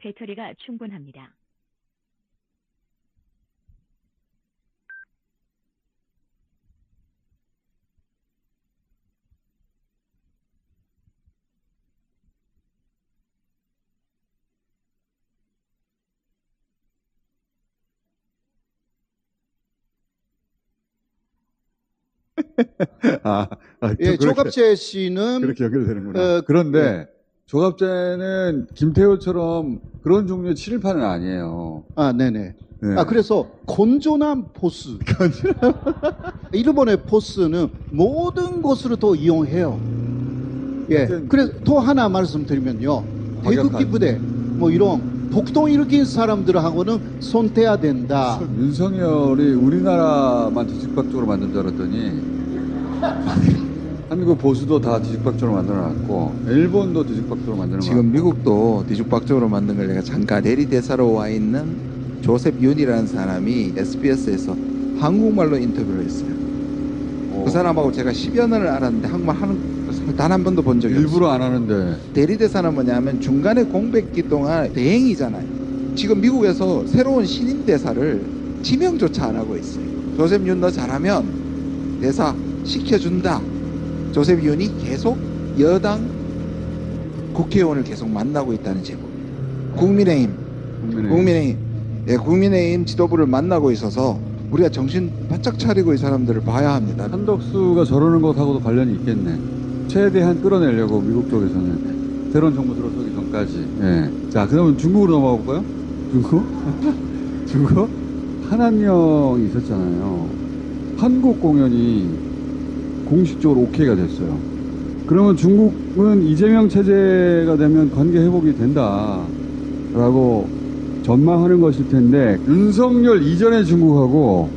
배터리가 충분합니다. 예, 조갑재 씨는 그렇게 연결되는구나. 그런데 예. 조갑재는 김태호처럼 그런 종류의 친일파는 아니에요. 네네. 네. 그래서 건전한 보스. 일본의 보스는 모든 것을 더 이용해요. 예. 하여튼 그래서 또 하나 말씀드리면요. 태극기 부대, 뭐 이런 폭동 일으킨 사람들하고는 손대야 된다. 윤석열이 우리나라만 뒤집박적으로 만든 줄 알았더니 한국 보수도 다 뒤집박적으로 만들어놨고 일본도 뒤집박적으로 만들어놨고 지금 미국도 뒤죽박죽으로 만든 걸 내가 잠깐 대리 대사로 와 있는 조셉 윤이라는 사람이 SBS에서 한국말로 인터뷰를 했어요. 그 사람하고 제가 10여 년을 알았는데 한국말 하는 것을 단 한 번도 본 적이 없어요. 일부러 안 하는데 대리 대사는 뭐냐면 중간에 공백기 동안 대행이잖아요. 지금 미국에서 새로운 신임 대사를 지명조차 안 하고 있어요. 조셉 윤 너 잘하면 대사 시켜준다. 조셉 윤이 계속 여당 국회의원을 계속 만나고 있다는 제보입니다. 국민의힘 지도부를 만나고 있어서 우리가 정신 바짝 차리고 이 사람들을 봐야 합니다. 한덕수가 저러는 것하고도 관련이 있겠네. 최대한 끌어내려고 미국 쪽에서는 새로운 정부 들어서기 전까지. 예. 자, 그러면 중국으로 넘어가 볼까요? 중국? 중국? 한한령이 있었잖아요. 한국 공연이 공식적으로 오케이가 됐어요. 그러면 중국은 이재명 체제가 되면 관계 회복이 된다라고 전망하는 것일 텐데 윤석열 이전의 중국하고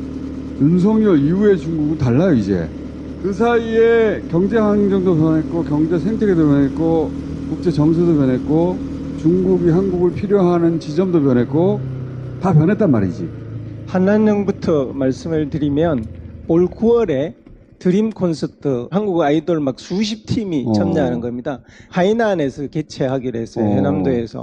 윤석열 이후의 중국은 달라요. 이제 그 사이에 경제 환경도 변했고 경제 생태계도 변했고 국제 정세도 변했고 중국이 한국을 필요하는 지점도 변했고 다 변했단 말이지. 한한령부터 말씀을 드리면 올 9월에 드림 콘서트 한국 아이돌 막 수십 팀이 참여하는 겁니다. 하이난에서 개최하기로 했어요. 해남도에서.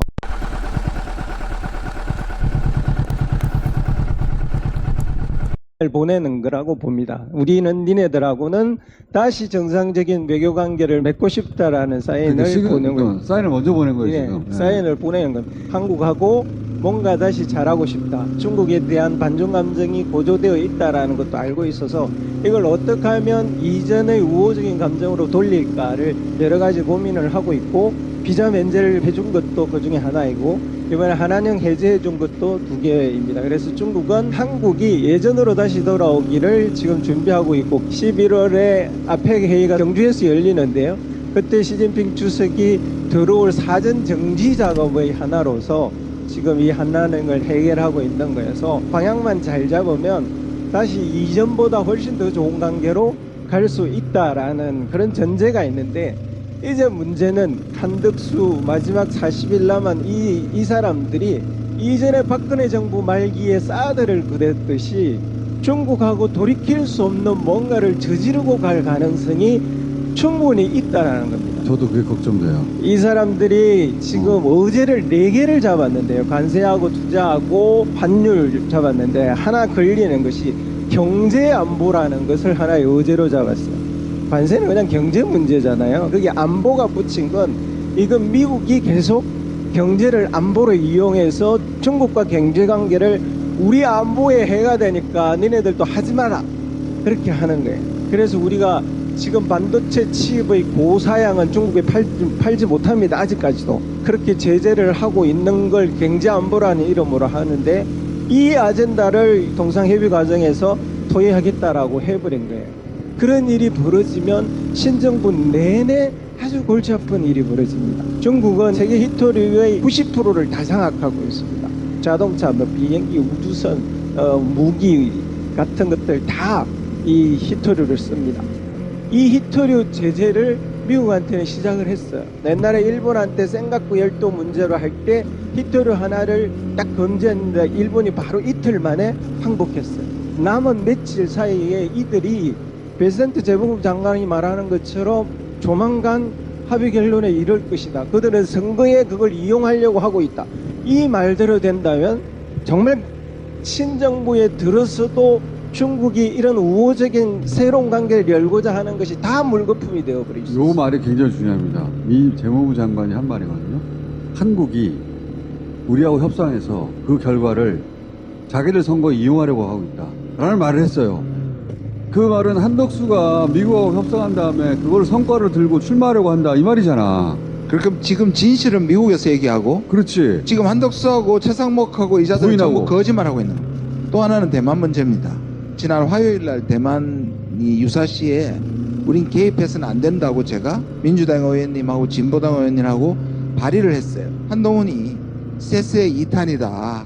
보내는 거라고 봅니다. 우리는 니네들하고는 다시 정상적인 외교 관계를 맺고 싶다라는 사인을 보낸 거예요. 사인을 먼저 보낸 거예요. 네, 지금. 사인을 보내는 겁니다. 한국하고 뭔가 다시 잘하고 싶다. 중국에 대한 반중 감정이 고조되어 있다라는 것도 알고 있어서 이걸 어떻게 하면 이전의 우호적인 감정으로 돌릴까를 여러 가지 고민을 하고 있고 비자 면제를 해준 것도 그 중에 하나이고 이번에 한한령 해제해 준 것도 2개입니다. 그래서 중국은 한국이 예전으로 다시 돌아오기를 지금 준비하고 있고 11월에 아펙 회의가 경주에서 열리는데요. 그때 시진핑 주석이 들어올 사전 정지 작업의 하나로서 지금 이 한한령을 해결하고 있는 거여서 방향만 잘 잡으면 다시 이전보다 훨씬 더 좋은 관계로 갈 수 있다라는 그런 전제가 있는데 이제 문제는 한덕수 마지막 40일 남은 이 사람들이 이전에 박근혜 정부 말기에 사드를 그랬듯이 중국하고 돌이킬 수 없는 뭔가를 저지르고 갈 가능성이 충분히 있다라는 겁니다. 저도 그게 걱정돼요. 이 사람들이 지금 어제를 4개를 잡았는데요. 관세하고 투자하고 환율 잡았는데 하나 걸리는 것이 경제 안보라는 것을 하나의 어제로 잡았어요. 관세는 그냥 경제 문제잖아요. 그게 안보가 붙인 건 이건 미국이 계속 경제를 안보로 이용해서 중국과 경제 관계를 우리 안보에 해가 되니까 니네들도 하지 마라 그렇게 하는 거예요. 그래서 우리가 지금 반도체 칩의 고사양은 중국에 팔지 못합니다. 아직까지도. 그렇게 제재를 하고 있는 걸 경제안보라는 이름으로 하는데 이 아젠다를 동상협의 과정에서 토의하겠다라고 해버린 거예요. 그런 일이 벌어지면 신정부 내내 아주 골치 아픈 일이 벌어집니다. 중국은 세계 히토류의 90%를 다 장악하고 있습니다. 자동차, 비행기, 우주선, 무기 같은 것들 다 이 히토류를 씁니다. 이 히토류 제재를 미국한테는 시작을 했어요. 옛날에 일본한테 센가쿠 열도 문제로 할 때 히토류 하나를 딱 금지했는데 일본이 바로 이틀 만에 항복했어요. 남은 며칠 사이에 이들이 베센트 재무국 장관이 말하는 것처럼 조만간 합의 결론에 이를 것이다. 그들은 선거에 그걸 이용하려고 하고 있다. 이 말대로 된다면 정말 신정부에 들어서도 중국이 이런 우호적인 새로운 관계를 열고자 하는 것이 다 물거품이 되어버릴 수 요 있어요. 말이 굉장히 중요합니다. 미 재무부 장관이 한 말이거든요. 한국이 우리하고 협상해서 그 결과를 자기들 선거에 이용하려고 하고 있다 라는 말을 했어요. 그 말은 한덕수가 미국하고 협상한 다음에 그걸 성과를 들고 출마하려고 한다 이 말이잖아. 그럼 지금 진실은 미국에서 얘기하고 그렇지. 지금 한덕수하고 최상목하고 이 자들은 부인하고. 전부 거짓말하고 있는 거예요. 또 하나는 대만 문제입니다. 지난 화요일 날 대만이 유사시에 우린 개입해서는 안 된다고 제가 민주당 의원님하고 진보당 의원님하고 발의를 했어요. 한동훈이 세세 2탄이다.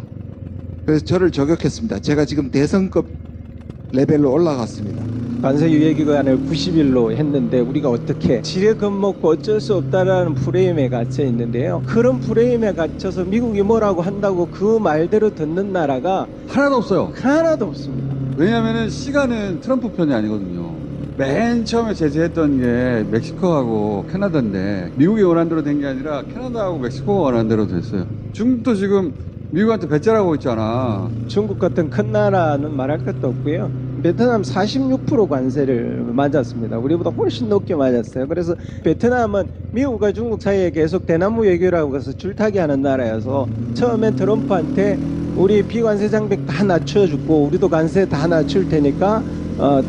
그래서 저를 저격했습니다. 제가 지금 대선급 레벨로 올라갔습니다. 관세 유예 기간을 90일로 했는데 우리가 어떻게 지레 겁먹고 어쩔 수 없다라는 프레임에 갇혀 있는데요. 그런 프레임에 갇혀서 미국이 뭐라고 한다고 그 말대로 듣는 나라가 하나도 없어요. 하나도 없습니다. 왜냐면은 시간은 트럼프 편이 아니거든요. 맨 처음에 제재했던 게 멕시코하고 캐나다인데 미국이 원한 대로 된 게 아니라 캐나다하고 멕시코가 원한 대로 됐어요. 중국도 지금 미국한테 배째라고 있잖아. 중국 같은 큰 나라는 말할 것도 없고요. 베트남 46% 관세를 맞았습니다. 우리보다 훨씬 높게 맞았어요. 그래서 베트남은 미국과 중국 사이에 계속 대나무 외교라고 해서 줄타기 하는 나라여서 처음에 트럼프한테 우리 비관세 장벽 다 낮춰주고 우리도 관세 다 낮출 테니까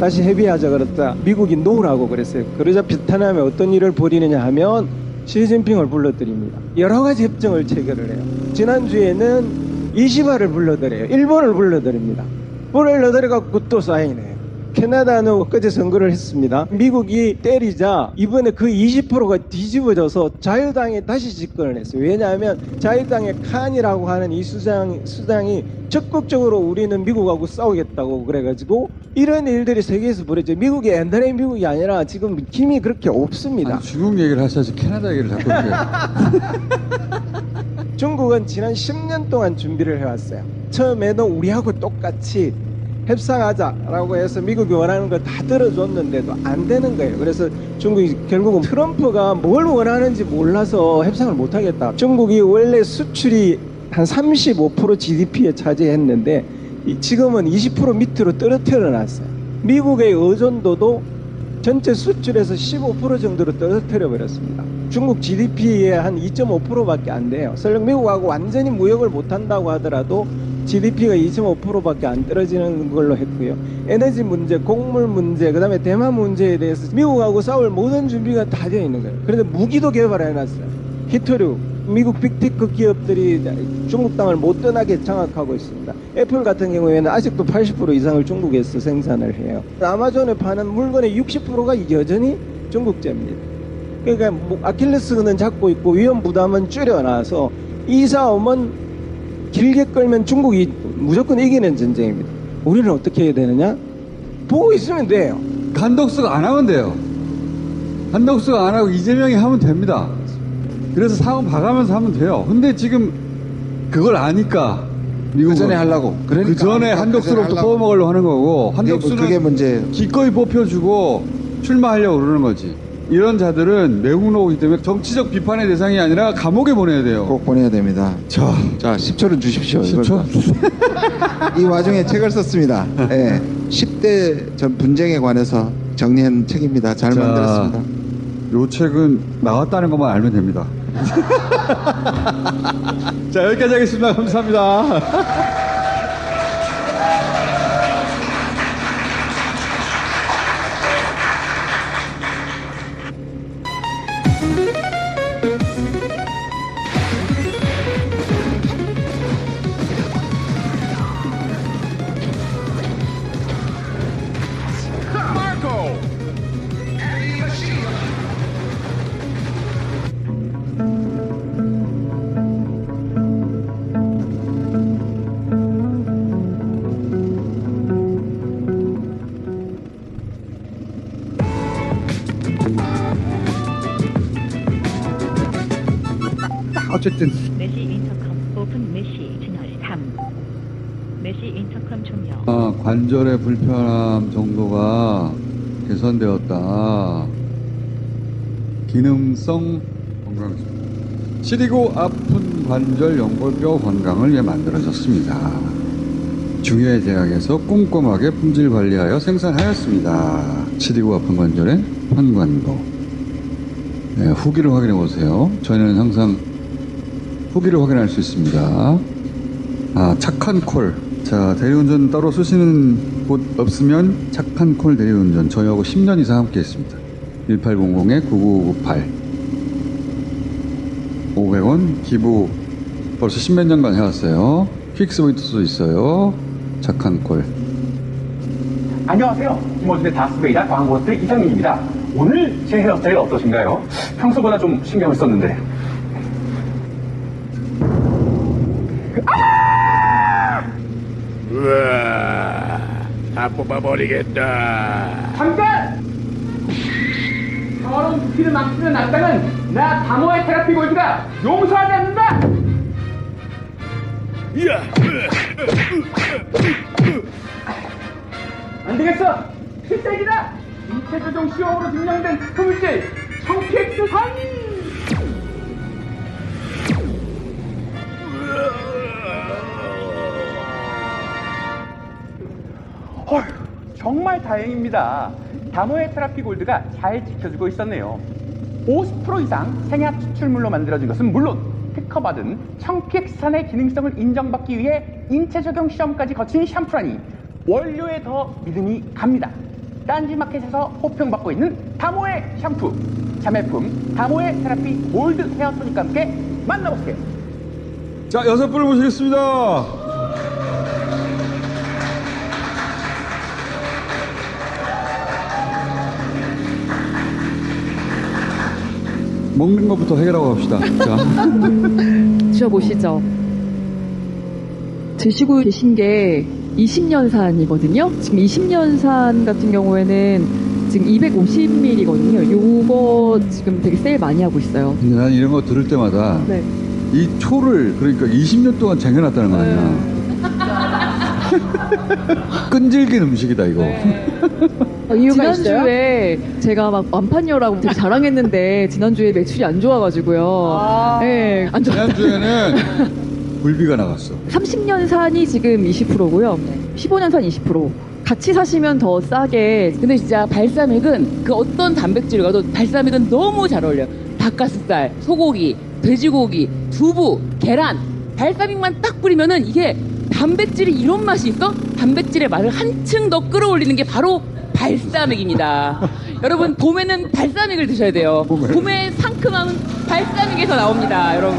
다시 협의하자 그랬다. 미국이 노라고 그랬어요. 그러자 베트남에 어떤 일을 벌이느냐 하면 시진핑을 불러들입니다. 여러 가지 협정을 체결을 해요. 지난주에는 이시바를 불러들여요. 일본을 불러들입니다. 불러들여갖고 또 사인해요. 캐나다는 엊그제 선거를 했습니다. 미국이 때리자 이번에 그 20%가 뒤집어져서 자유당이 다시 집권을 했어요. 왜냐하면 자유당의 칸이라고 하는 이 수장이 적극적으로 우리는 미국하고 싸우겠다고 그래가지고 이런 일들이 세계에서 벌어져요. 미국이 옛날의 미국이 아니라 지금 힘이 그렇게 없습니다. 아니, 중국 얘기를 하셔야지 캐나다 얘기를 자꾸 이렇게. 중국은 지난 10년 동안 준비를 해왔어요. 처음에는 우리하고 똑같이 협상하자라고 해서 미국이 원하는 걸 다 들어줬는데도 안 되는 거예요. 그래서 중국이 결국은 트럼프가 뭘 원하는지 몰라서 협상을 못하겠다. 중국이 원래 수출이 한 35% GDP에 차지했는데 지금은 20% 밑으로 떨어뜨려 놨어요. 미국의 의존도도 전체 수출에서 15% 정도로 떨어뜨려 버렸습니다. 중국 GDP의 한 2.5%밖에 안 돼요. 설령 미국하고 완전히 무역을 못한다고 하더라도 GDP가 2.5%밖에 안 떨어지는 걸로 했고요. 에너지 문제, 곡물 문제, 그다음에 대만 문제에 대해서 미국하고 싸울 모든 준비가 다 되어 있는 거예요. 그런데 무기도 개발해놨어요. 히토류, 미국 빅테크 기업들이 중국 땅을 못 떠나게 장악하고 있습니다. 애플 같은 경우에는 아직도 80% 이상을 중국에서 생산을 해요. 아마존에 파는 물건의 60%가 여전히 중국제입니다. 그러니까 아킬레스건은 잡고 있고 위험 부담은 줄여놔서 이 싸움은 길게 끌면 중국이 무조건 이기는 전쟁입니다. 우리는 어떻게 해야 되느냐? 보고 있으면 돼요. 한덕수가 안 하면 돼요. 한덕수가 안 하고 이재명이 하면 됩니다. 그래서 상황 봐가면서 하면 돼요. 근데 지금 그걸 아니까 미국은 그 전에 하려고. 그 전에 한덕수로부터 뽑아먹으려고 하는 거고 한덕수는 그게 문제예요. 기꺼이 뽑혀주고 출마하려고 그러는 거지. 이런 자들은 매국 노이기 때문에 정치적 비판의 대상이 아니라 감옥에 보내야 돼요. 꼭 보내야 됩니다. 자, 10초는 주십시오. 10초? 이 와중에 책을 썼습니다. 예, 10대 전 분쟁에 관해서 정리한 책입니다. 잘 자, 만들었습니다. 요 책은 나왔다는 것만 알면 됩니다. 자, 여기까지 하겠습니다. 감사합니다. 어쨌든 메시 인터컴 오픈 메시 채널 3 메시 인터컴 종료. 관절의 불편함 정도가 개선되었다. 기능성 건강식. 시리고 아픈 관절 연골뼈 건강을 위해 만들어졌습니다. 중외 제약에서 꼼꼼하게 품질 관리하여 생산하였습니다. 시리고 아픈 관절의 환관도. 네, 후기를 확인해 보세요. 저희는 항상 후기를 확인할 수 있습니다. 아, 착한 콜. 자, 대리운전 따로 쓰시는 곳 없으면 착한 콜 대리운전. 저희하고 10년 이상 함께 했습니다. 1800-9998. 500원 기부 벌써 10몇 년간 해왔어요. 픽스 포인트도 있어요. 착한 콜. 안녕하세요. 김호준의 다스베이다 광고스 이상민입니다. 오늘 제 헤어스타일 어떠신가요? 평소보다 좀 신경을 썼는데. 우와, 다 뽑아버리겠다. 잠깐! 저런 두피를 망치는 악당은 나 다모의 테라피 골드가 용서하지 않는다! 이야, 안 되겠어! 필살기다! 인체조종 시험으로 증명된 흡물질 청피엑스산! 헐, 정말 다행입니다. 다모의 테라피 골드가 잘 지켜주고 있었네요. 50% 이상 생약 추출물로 만들어진 것은 물론 특허받은 청피엑스산의 기능성을 인정받기 위해 인체 적용 시험까지 거친 샴푸라니 원료에 더 믿음이 갑니다. 딴지마켓에서 호평받고 있는 다모의 샴푸, 자매품 다모의 테라피 골드 헤어 토닉과 함께 만나보세요. 자, 6분을 모시겠습니다. 먹는 것부터 해결하고 갑시다. 자, 드셔보시죠. 드시고 계신 게 20년산이거든요. 지금 20년산 같은 경우에는 지금 250ml거든요. 요거 지금 되게 세일 많이 하고 있어요. 근데 난 이런 거 들을 때마다 네. 이 초를 그러니까 20년 동안 쟁여놨다는 거 아니야. 끈질긴 음식이다 이거. 이유가 지난주에 제가 막 완판녀라고 되게 자랑했는데 지난주에 매출이 안 좋아가지고요. 네, 안 좋아. 지난주에는 굴비가 나갔어. 30년산이 지금 20%고요. 15년산 20%. 같이 사시면 더 싸게. 근데 진짜 발사믹은 그 어떤 단백질을 가도 발사믹은 너무 잘 어울려요. 닭가슴살, 소고기, 돼지고기, 두부, 계란. 발사믹만 딱 뿌리면은 이게 단백질이 이런 맛이 있어? 단백질의 맛을 한층 더 끌어올리는 게 바로 발사믹입니다. 여러분 봄에는 발사믹을 드셔야 돼요. 봄의 상큼함은 발사믹에서 나옵니다, 여러분.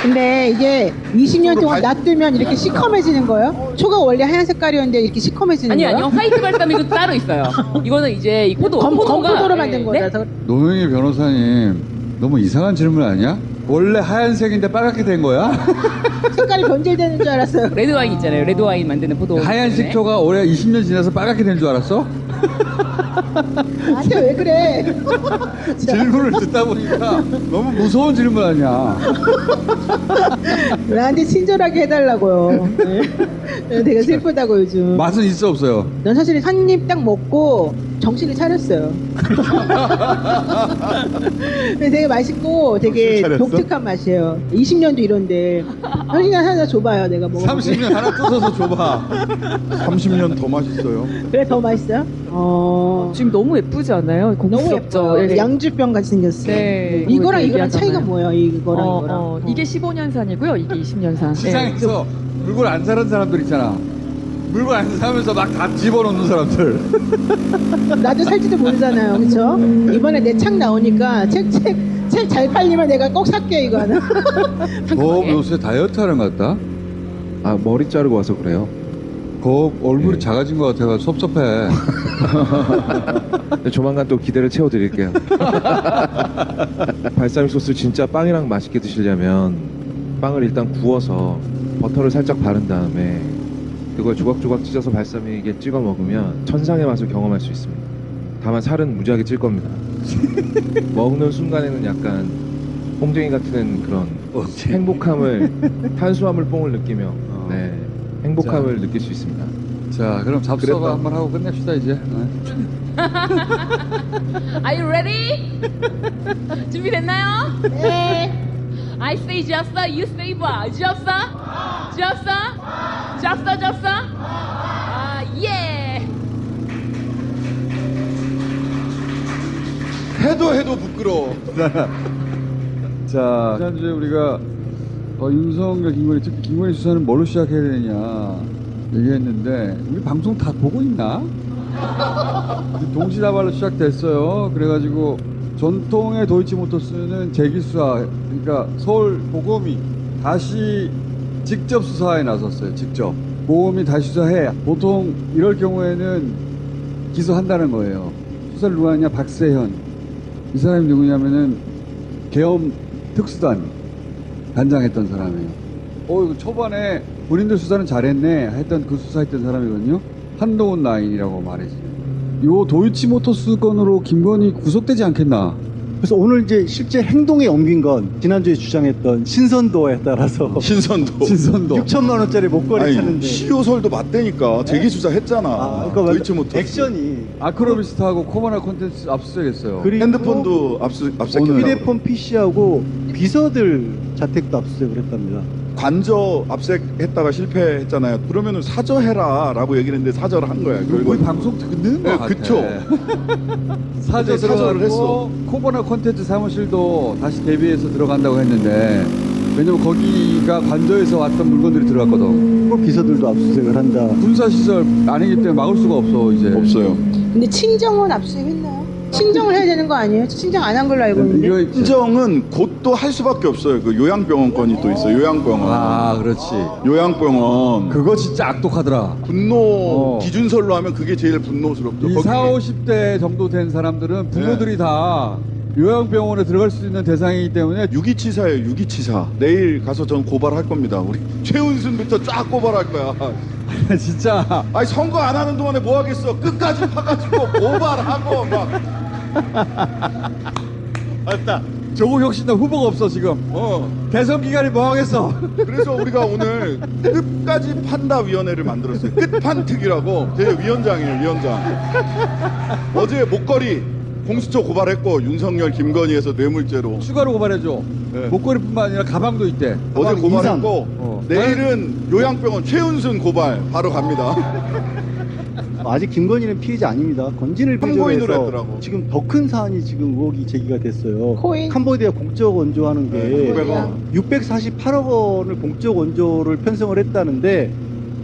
근데 이게 20년 동안 놔두면 이렇게 시커매지는 거예요? 초가 원래 하얀 색깔이었는데 이렇게 시커매지는 거예요? 아니요, 화이트 발사믹은 따로 있어요. 이거는 이제 이 포도, 검포도로 만든 네. 거라서. 노영희 변호사님 너무 이상한 질문 아니야? 원래 하얀색인데 빨갛게 된 거야? 색깔이 변질되는 줄 알았어요. 레드 와인 있잖아요. 레드 와인 만드는 포도. 하얀색 초가 올해 20년 지나서 빨갛게 된 줄 알았어? 나한테 왜 그래? 질문을 듣다 보니까 너무 무서운 질문 아니야. 나한테 친절하게 해달라고요. 네. 되게 슬프다고 요즘. 맛은 있어 없어요? 난 사실 한 입 딱 먹고 정신을 차렸어요. 근데 되게 맛있고 되게 독특한 맛이에요. 20년도 이런데 현진이 하나 줘봐요. 내가 먹어. 30년 하나 뜯어서 줘봐. 30년 더 맛있어요. 그래 더 맛있어요? 지금 너무 예쁘지 않아요? 너무 고급스럽죠? 예뻐요. 네. 양주병 같이 생겼어요. 네. 이거랑 이거랑 얘기하잖아요. 차이가 뭐예요? 이거랑 이거랑. 이게 15년산이고요. 이게 20년산. 시장에서 물건 안 사는 사람들 있잖아. 물건 안 사면서 막 다 집어넣는 사람들. 나도 살지도 모르잖아요, 그렇죠? 이번에 내 책 나오니까 책 잘 팔리면 내가 꼭 살게 이거 하나. 요새 다이어트 하는 것 같다. 아, 머리 자르고 와서 그래요. 얼굴이 네. 작아진 것 같아가 섭섭해. 조만간 또 기대를 채워드릴게요. 발사믹 소스 진짜 빵이랑 맛있게 드시려면 빵을 일단 구워서 버터를 살짝 바른 다음에 그걸 조각조각 찢어서 발사믹에 찍어 먹으면 천상의 맛을 경험할 수 있습니다. 다만 살은 무지하게 찔 겁니다. 먹는 순간에는 약간 뽕쟁이 같은 그런 행복함을 탄수화물 뽕을 느끼며 네, 행복함을 느낄 수 있습니다. 자, 그럼 잡서가 그랬다. 한번 하고 끝냅시다 이제. Are you ready? 준비됐나요? 네. I say 잡서, you say 봐. 잡서? 잡서? 잡서, 잡서? 아, 예. 해도 부끄러워. 자, 지난주에 우리가 윤석열, 김건희, 특히 김건희 수사는 뭘로 시작해야 되느냐 얘기했는데 우리 방송 다 보고 있나? 동시다발로 시작됐어요. 그래가지고 전통의 도이치모터스는 재기수사, 그러니까 서울 고검이 다시 직접 수사에 나섰어요. 직접. 고검이 다시 수사해. 보통 이럴 경우에는 기소한다는 거예요. 수사를 누가 하냐? 박세현. 이 사람이 누구냐면은 계엄 특수단 단장했던 사람이에요. 이거 초반에 본인들 수사는 잘했네 했던 그 수사했던 사람이거든요. 한동훈 라인이라고 말해지는. 요 도이치모터스 건으로 김건희 구속되지 않겠나? 그래서 오늘 이제 실제 행동에 옮긴 건 지난주에 주장했던 신선도에 따라서 신선도 6천만 원짜리 목걸이 찾는데 시효설도 맞대니까 재기수사 했잖아. 그러니까 도이치모터스. 액션이 아크로비스트하고 코바나 콘텐츠 압수수색했어요. 그리고 핸드폰도 압수했고 휴대폰 PC하고 비서들 자택도 압수수색을 했답니다. 관저 압색했다가 실패했잖아요. 그러면은 사저해라라고 얘기를 했는데 사저를 한 거야. 우리 방송 듣는 거 같아. 그쵸. 사저를 했어. 코바나 콘텐츠 사무실도 다시 대비해서 들어간다고 했는데 왜냐면 거기가 관저에서 왔던 물건들이 들어갔거든. 그 비서들도 압수수색을 한다. 군사시설 아니기 때문에 막을 수가 없어 이제. 없어요. 근데 친정은 압수했나요? 친정을 해야 되는 거 아니에요? 친정 안 한 걸로 알고 있는데. 친정은 곧 또 할 수밖에 없어요. 그 요양병원 건이 또 있어요. 요양병원. 아, 그렇지. 요양병원. 그거 진짜 악독하더라. 분노 기준설로 하면 그게 제일 분노스럽죠. 이 40, 50대 정도 된 사람들은 부모들이 다 요양병원에 들어갈 수 있는 대상이기 때문에 유기치사예요. 유기치사. 내일 가서 전 고발할 겁니다. 우리 최은순부터 쫙 고발할 거야. 진짜. 아니 선거 안 하는 동안에 뭐 하겠어. 끝까지 파가지고 고발하고 막. 맞다. 조국 혁신당 후보가 없어 지금. 대선 기간에 뭐 하겠어. 그래서 우리가 오늘 끝까지 판다 위원회를 만들었어요. 끝판특위라고. 제 위원장이에요. 위원장. 어제 목걸이 공수처 고발했고 윤석열 김건희에서 뇌물죄로 추가로 고발해줘. 목걸이뿐만 아니라 가방도 있대. 어제 고발했고 내일은 요양병원 최은순 고발 바로 갑니다. 아직 김건희는 피해자 아닙니다. 건진을 참고인으로 배제해서 했더라고. 지금 더 큰 사안이 지금 의혹이 제기가 됐어요. 코인. 캄보디아 공적 원조하는 게 648억 원을 공적 원조를 편성을 했다는데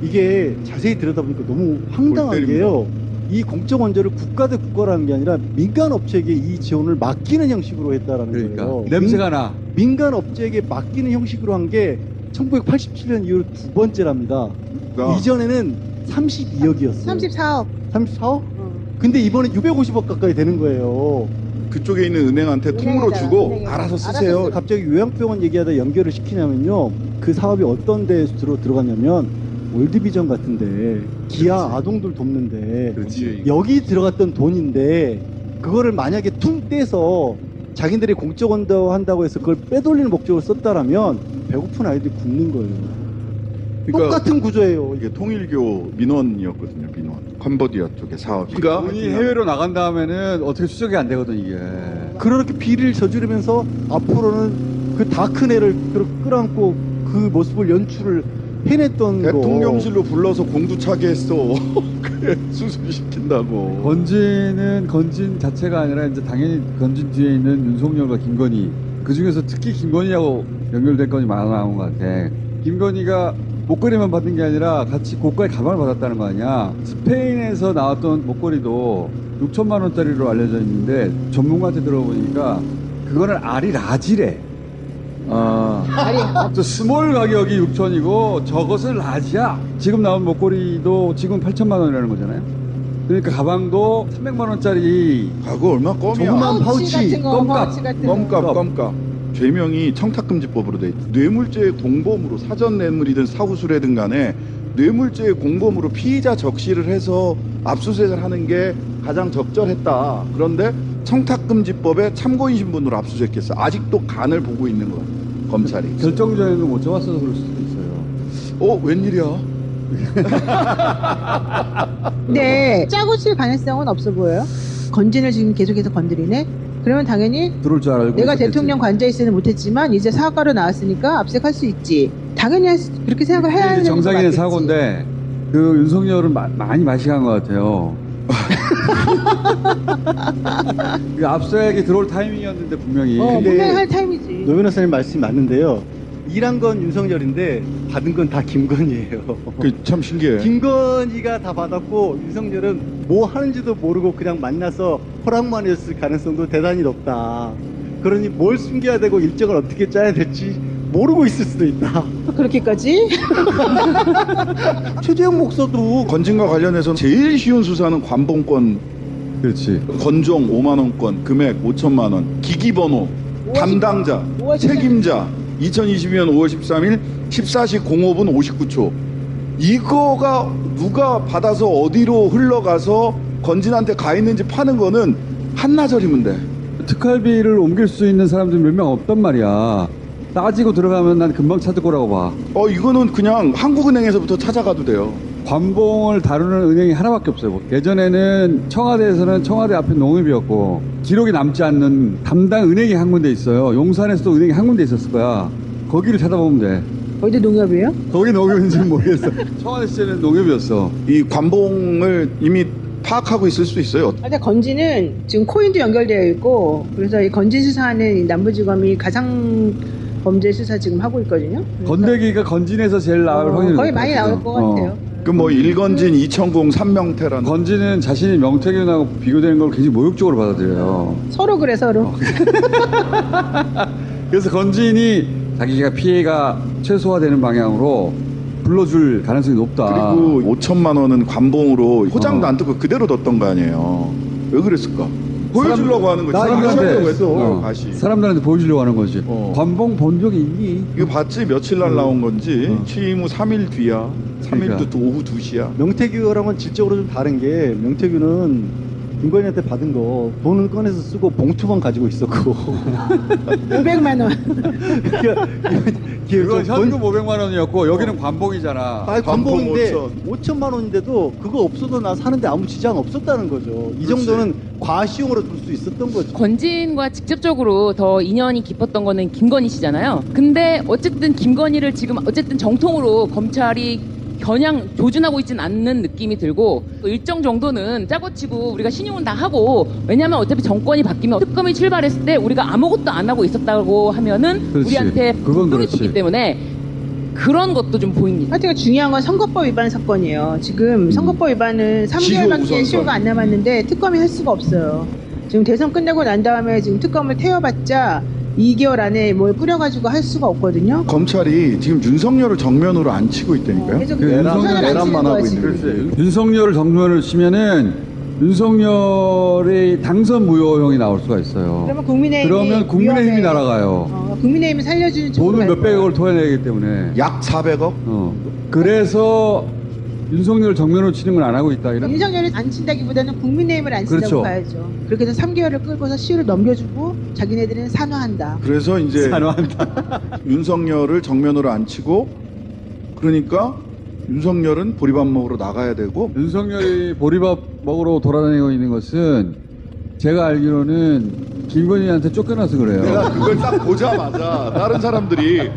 이게 자세히 들여다보니까 너무 황당한 게요. 이 공적 원조를 국가 대 국가라는 게 아니라 민간 업체에게 이 지원을 맡기는 형식으로 했다라는 거예요. 냄새가 나. 민간 업체에게 맡기는 형식으로 한 게 1987년 이후로 두 번째랍니다. 이전에는 32억이었어요. 34억. 34억? 근데 이번에 650억 가까이 되는 거예요. 그쪽에 있는 은행한테 통으로 주고 알아서 쓰세요. 갑자기 요양병원 얘기하다 연결을 시키냐면요. 그 사업이 어떤 데로 들어갔냐면 월드비전 같은데 기아 아동들 돕는데 여기 들어갔던 돈인데 그거를 만약에 퉁 떼서 자기들이 공적 원조 한다고 해서 그걸 빼돌리는 목적으로 썼다라면 배고픈 아이들이 굶는 거예요. 그러니까 똑같은 구조예요. 이게 통일교 민원이었거든요. 민원. 캄보디아 쪽의 사업. 그러니까 돈이 해외로 나간 다음에는 어떻게 추적이 안 되거든 이게. 그렇게 비리를 저지르면서 앞으로는 그 다 큰 애를 끌어안고 그 모습을 연출을 해냈던 대통령실로 불러서 공두차게 했어. 그래 수술시킨다고. 건진은 건진 자체가 아니라 이제 당연히 건진 뒤에 있는 윤석열과 김건희. 그 중에서 특히 김건희하고 연결된 건이 많아 나온 것 같아. 김건희가 목걸이만 받은 게 아니라 같이 고가의 가방을 받았다는 거 아니야. 스페인에서 나왔던 목걸이도 6천만 원짜리로 알려져 있는데 전문가한테 들어보니까 그거는 알이 라지래. 저 스몰 가격이 6천이고 저것은 라지야. 지금 나온 목걸이도 지금 8천만 원이라는 거잖아요. 그러니까 가방도 300만 원짜리. 가구 얼마 껌이야. 조그만 파우치. 껌값. 죄명이 청탁금지법으로 돼 있죠. 뇌물죄의 공범으로 사전 뇌물이든 사후수뢰든 간에 뇌물죄의 공범으로 피의자 적시를 해서 압수수색을 하는 게 가장 적절했다. 그런데 청탁금지법에 참고인 신분으로 압수수색했어. 아직도 간을 보고 있는 거야. 검찰이. 결정적인 거 못 잡았어서 그럴 수도 있어요. 웬일이야? 근데 짜고 칠 가능성은 없어 보여요. 건진을 지금 계속해서 건드리네. 그러면 당연히 들어올 줄 알고 내가 있었겠지. 대통령 관저에 있지는 못했지만 이제 사과로 나왔으니까 압색할 수 있지. 당연히 그렇게 생각을 해야 하는 거 정상인의 맞겠지. 사고인데 그 윤석열은 많이 마시간 것 같아요. 그 압수액이 들어올 타이밍이었는데 분명히. 분명히 할 타임이지. 노 변호사님 말씀이 맞는데요. 일한 건 윤석열인데 받은 건 다 김건희예요. 그 참 신기해. 김건희가 다 받았고 윤석열은 뭐 하는지도 모르고 그냥 만나서 허락만 했을 가능성도 대단히 높다. 그러니 뭘 숨겨야 되고 일정을 어떻게 짜야 될지 모르고 있을 수도 있다. 그렇게까지? 최재형 목사도 건진과 관련해서 제일 쉬운 수사는 관봉권, 그렇지. 건종 5만 원권, 금액 5천만 원, 기기번호, 담당자, 책임자. 2022년 5월 13일 14시 05분 59초. 이거가 누가 받아서 어디로 흘러가서 건진한테 가 있는지 파는 거는 한나절이면 돼. 특활비를 옮길 수 있는 사람들이 몇 명 없단 말이야. 따지고 들어가면 난 금방 찾을 거라고 봐. 이거는 그냥 한국은행에서부터 찾아가도 돼요. 관봉을 다루는 은행이 하나밖에 없어요. 예전에는 청와대에서는 청와대 앞에 농협이었고 기록이 남지 않는 담당 은행이 한 군데 있어요. 용산에서도 은행이 한 군데 있었을 거야. 거기를 찾아보면 돼. 거기도 농협이에요? 거기 농협인지는 모르겠어. 청와대 시절에는 농협이었어. 이 관봉을 이미 파악하고 있을 수도 있어요. 근데 건진은 지금 코인도 연결되어 있고 그래서 이 건진 수사하는 이 남부지검이 가상 범죄 수사 지금 하고 있거든요. 건대기가 건진에서 제일 나을 확률이 거의 많이 나올 것 같아요. 그 뭐 1건진 2천공 3명태라는 건진은 자신이 명태균하고 비교되는 걸 굉장히 모욕적으로 받아들여요. 서로 그래 서로. 그래서 건진이 자기가 피해가 최소화되는 방향으로 불러줄 가능성이 높다. 그리고 5천만 원은 관봉으로 포장도 안 뜯고 그대로 뒀던 거 아니에요. 왜 그랬을까? 보여주려고 하는 거지. 사람들한테 보여주려고 하는 거지. 관봉 본 적이 있니? 이거 봤지? 며칠 날 나온 건지. 취임 후 3일 뒤야. 3일도 또 오후 2시야. 명태규랑은 질적으로 좀 다른 게 명태규는 김건희한테 받은 거 돈을 꺼내서 쓰고 봉투만 가지고 있었고 500만 원. 그건 현금 500만 원이었고 여기는 관봉이잖아. 아니, 관봉인데 5천만 원인데도 그거 없어도 나 사는데 아무 지장 없었다는 거죠. 이 정도는 과시용으로 둘 수 있었던 거죠. 건진과 직접적으로 더 인연이 깊었던 거는 김건희 씨잖아요. 근데 어쨌든 김건희를 지금 어쨌든 정통으로 검찰이 겨냥 조준하고 있진 않는 느낌이 들고 일정 정도는 짜고치고 우리가 신용은 다 하고 왜냐면 어차피 정권이 바뀌면 특검이 출발했을 때 우리가 아무것도 안 하고 있었다고 하면은 그렇지. 우리한테 그건 똥이 그렇지. tus기 때문에 그런 것도 좀 보입니다. 하여튼 중요한 건 선거법 위반 사건이에요. 지금 선거법 위반은 3개월밖에 시효가 안 남았는데 특검이 할 수가 없어요. 지금 대선 끝내고 난 다음에 지금 특검을 태워봤자 2개월 안에 뭘 꾸려가지고 할 수가 없거든요. 검찰이 지금 윤석열을 정면으로 안 치고 있다니까요. 그래서 내란만 하고 있는 거지. 윤석열을 정면을 치면은 윤석열의 당선 무효형이 나올 수가 있어요. 그러면 국민의힘이 날아가요. 국민의힘이 살려주는 돈은 몇백억을 토해내기 때문에 약 400억? 그래서 윤석열을 정면으로 치는 건 안 하고 있다. 이런. 윤석열을 안 친다기보다는 국민의힘을 안 친다고 그렇죠. 봐야죠. 그렇게 해서 3개월을 끌고서 시효를 넘겨주고 자기네들은 산화한다. 그래서 이제 윤석열을 정면으로 안 치고 그러니까 윤석열은 보리밥 먹으러 나가야 되고 윤석열이 보리밥 먹으러 돌아다니고 있는 것은 제가 알기로는 김건희한테 쫓겨나서 그래요. 내가 그걸 딱 보자마자 다른 사람들이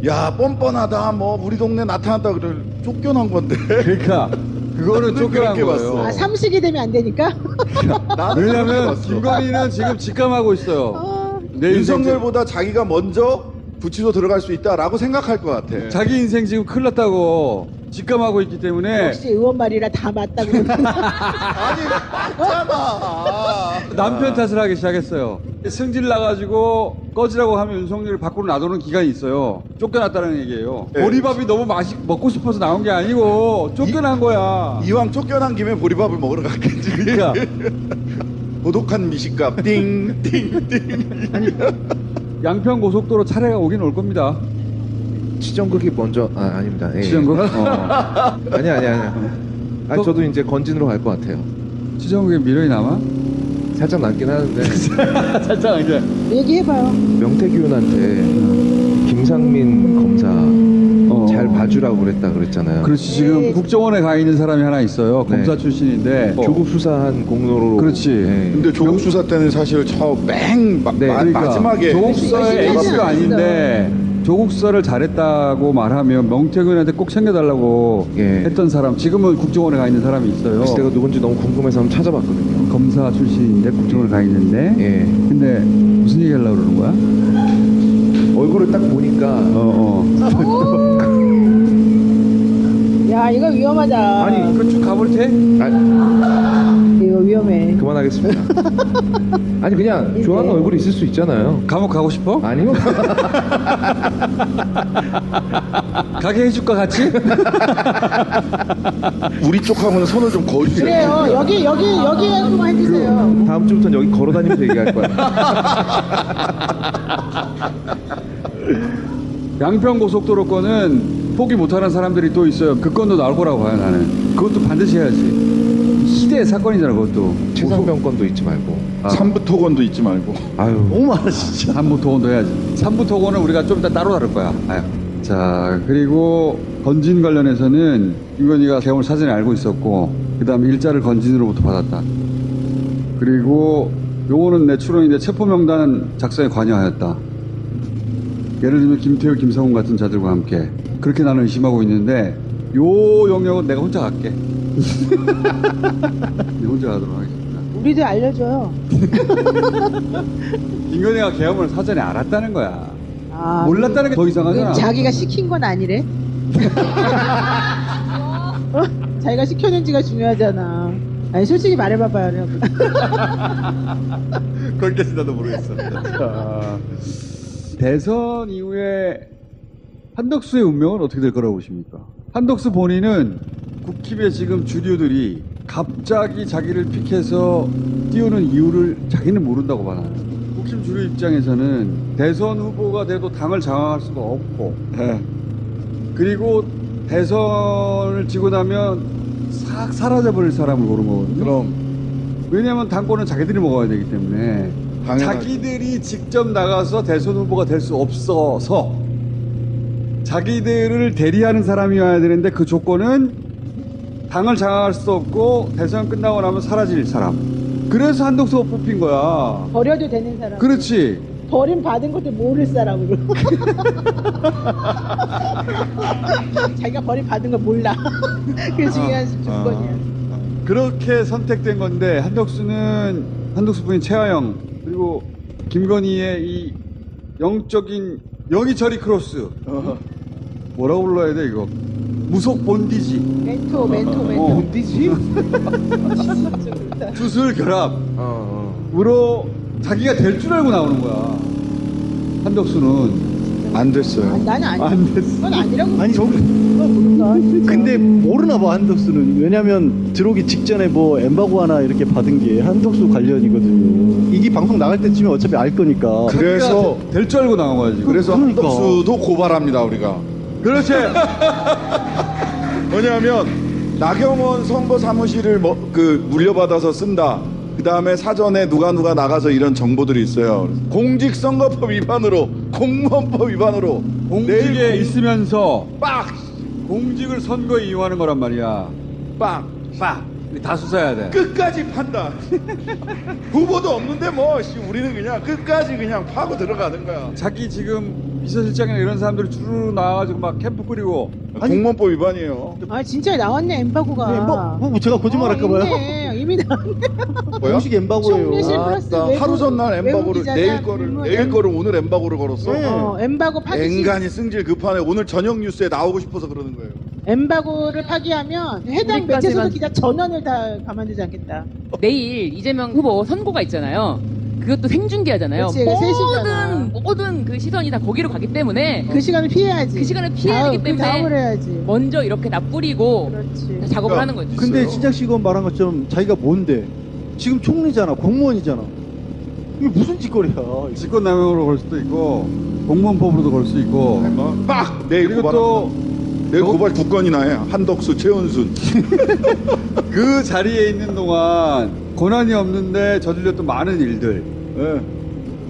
야 뻔뻔하다 뭐 우리 동네 나타났다 그래 쫓겨난 건데. 그러니까 그거는 쫓겨난 거예요. 아, 삼식이 되면 안 되니까? 왜냐면 김건희는 지금 직감하고 있어요. 윤석열보다 자기가 먼저 구치소 들어갈 수 있다라고 생각할 것 같아. 자기 인생 지금 큰일 났다고 직감하고 있기 때문에 역시 의원 말이라 다 맞다고. 남편 탓을 하기 시작했어요. 승질 나가지고 꺼지라고 하면 윤석열을 밖으로 놔두는 기간이 있어요. 쫓겨났다는 얘기예요. 네. 보리밥이 너무 먹고 싶어서 나온 게 아니고 쫓겨난 거야. 이왕 쫓겨난 김에 보리밥을 먹으러 갔겠지. 그러니까. 고독한 미식값 띵띵띵. 아니 양평 고속도로 차례가 오긴 올 겁니다. 치정극이 먼저 아닙니다. 예. 치정극? 아니 저도 이제 건진으로 갈 것 같아요. 치정극에 미련이 남아? 살짝 남긴 하는데. 살짝 이제 얘기해봐요. 명태균한테 김상민 검사 잘 봐주라. 누군지라고 그랬잖아요. 그렇지. 지금 국정원에 가 있는 사람이 하나 있어요. 네. 검사 출신인데 조국 수사한 공로로. 그렇지. 네. 근데 조국 수사 때는 사실 그러니까 마지막에 조국 수사의 에이스가 아닌데 조국 수사를 잘했다고 말하면 명태균한테 꼭 챙겨달라고 했던 사람, 지금은 국정원에 가 있는 사람이 있어요. 그래서 내가 누군지 너무 궁금해서 한번 찾아봤거든요. 검사 출신인데 국정원에 가 있는데. 근데 무슨 얘기 하려고 그러는 거야? 얼굴을 딱 보니까 야, 이거 위험하다. 아니, 그 쭉 가볼 테? 이거 위험해. 그만하겠습니다. 아니 그냥 좋아하는 얼굴이 있을 수 있잖아요. 감옥 가고 싶어? 아니요. 가게 해줄까 같이? 우리 쪽하고는 선을 좀 그어주세요. 그래요. 여기만 해주세요. 다음 주부터는 여기 걸어다니면서 얘기할 거야. 양평 고속도로 건은 포기 못하는 사람들이 또 있어요. 그 건도 나올 거라고 봐요, 나는. 그것도 반드시 해야지. 시대의 사건이잖아, 그것도. 최상병 건도 잊지 말고. 삼부토건도 잊지 말고. 아유. 너무 많아 진짜. 삼부토건도 해야지. 삼부토건은 우리가 좀 이따 따로 다룰 거야. 아유. 자, 그리고 건진 관련해서는 김건희가 개월 사전에 알고 있었고, 그 다음에 일자를 건진으로부터 받았다. 그리고 요거는 내 추론인데 체포명단 작성에 관여하였다. 예를 들면 김태우, 김성훈 같은 자들과 함께. 그렇게 나는 의심하고 있는데 요 영역은 내가 혼자 갈게. 네, 혼자 가도록 하겠습니다. 우리도 알려줘요. 김건희가 계엄을 사전에 알았다는 거야. 아, 몰랐다는 게 더 이상하잖아. 자기가 시킨 건 아니래. 자기가 시켰는지가 중요하잖아. 아니 솔직히 말해봐봐요. 거기까지 나도 모르겠어. 자, 대선 이후에 한덕수의 운명은 어떻게 될 거라고 보십니까? 한덕수 본인은 국힘의 지금 주류들이 갑자기 자기를 픽해서 띄우는 이유를 자기는 모른다고 봐. 국힘 주류 입장에서는 대선 후보가 돼도 당을 장악할 수가 없고, 그리고 대선을 지고 나면 싹 사라져버릴 사람을 고른 거거든요. 그럼 왜냐하면 당권은 자기들이 먹어야 되기 때문에 당연하지. 자기들이 직접 나가서 대선 후보가 될 수 없어서 자기들을 대리하는 사람이 와야 되는데 그 조건은 당을 장악할 수 없고 대선 끝나고 나면 사라질 사람. 그래서 한덕수가 뽑힌 거야. 버려도 되는 사람. 그렇지. 버림 받은 것도 모를 사람으로. 자기가 버림 받은 걸 몰라. 그게 중요한 조건이야. 그렇게 선택된 건데 한덕수 부인 최하영 그리고 김건희의 이 영적인 영이처리 크로스. 뭐라고 불러야 돼 이거? 무속 본디지. 멘토. 본디지? 주술 결합으로 자기가 될 줄 알고 나오는 거야. 한덕수는 안 됐어요. 나는 아니야. 안 됐어. 그건 아니라고. 아니 저 근데 모르나 봐 한덕수는. 왜냐면 들어오기 직전에 뭐 엠바고 하나 이렇게 받은 게 한덕수 관련이거든요. 이게 방송 나갈 때쯤에 어차피 알 거니까. 그래서 될 줄 알고 나온 거야 지금. 그래서 그러니까. 한덕수도 고발합니다 우리가. 그렇지. 뭐냐면 나경원 선거 사무실을 물려받아서 쓴다. 그 다음에 사전에 누가 나가서 이런 정보들이 있어요. 공직선거법 위반으로, 공무원법 위반으로 공직에 있으면서 공직을 선거에 이용하는 거란 말이야. 다 수사해야 돼. 끝까지 판다. 후보도 없는데 우리는 그냥 끝까지 그냥 파고 들어가는 거야. 자기 지금 비서실장이나 이런 사람들이 주로 나와가지고 막 캠프 꾸리고. 공무원법 위반이에요. 아 진짜 나왔네 엠바고가. 뭐 제가 거짓말할까봐요. 이미 나왔네. 공식 엠바고예요. 총리실 플러스 외부, 하루 전날 엠바고를 외부 내일 거를 오늘 엠바고를 걸었어. 엠바고 파기. 앵간히 승질 급하네. 오늘 저녁 뉴스에 나오고 싶어서 그러는 거예요. 엠바고를 파기하면 해당 매체소도 기자 전원을 다 가만두지 않겠다. 내일 이재명 후보 선고가 있잖아요. 그것도 생중계하잖아요. 그치, 3시잖아. 모든 그 시선이 다 거기로 가기 때문에 그 시간을 피해야지. 그 시간을 피해야 되기 때문에 다음을 해야지. 먼저 이렇게 다 뿌리고 그렇지. 작업을 하는 거죠. 근데 신장 씨가 말한 것처럼 자기가 뭔데? 지금 총리잖아, 공무원이잖아. 이게 무슨 짓거리야? 직권남용으로 걸 수도 있고 공무원법으로도 걸 수 있고. 내일 그리고 고발합니다. 또 내일 고발 2건이나 해. 한덕수, 최은순. 그 자리에 있는 동안 권한이 없는데 저질렀던 많은 일들.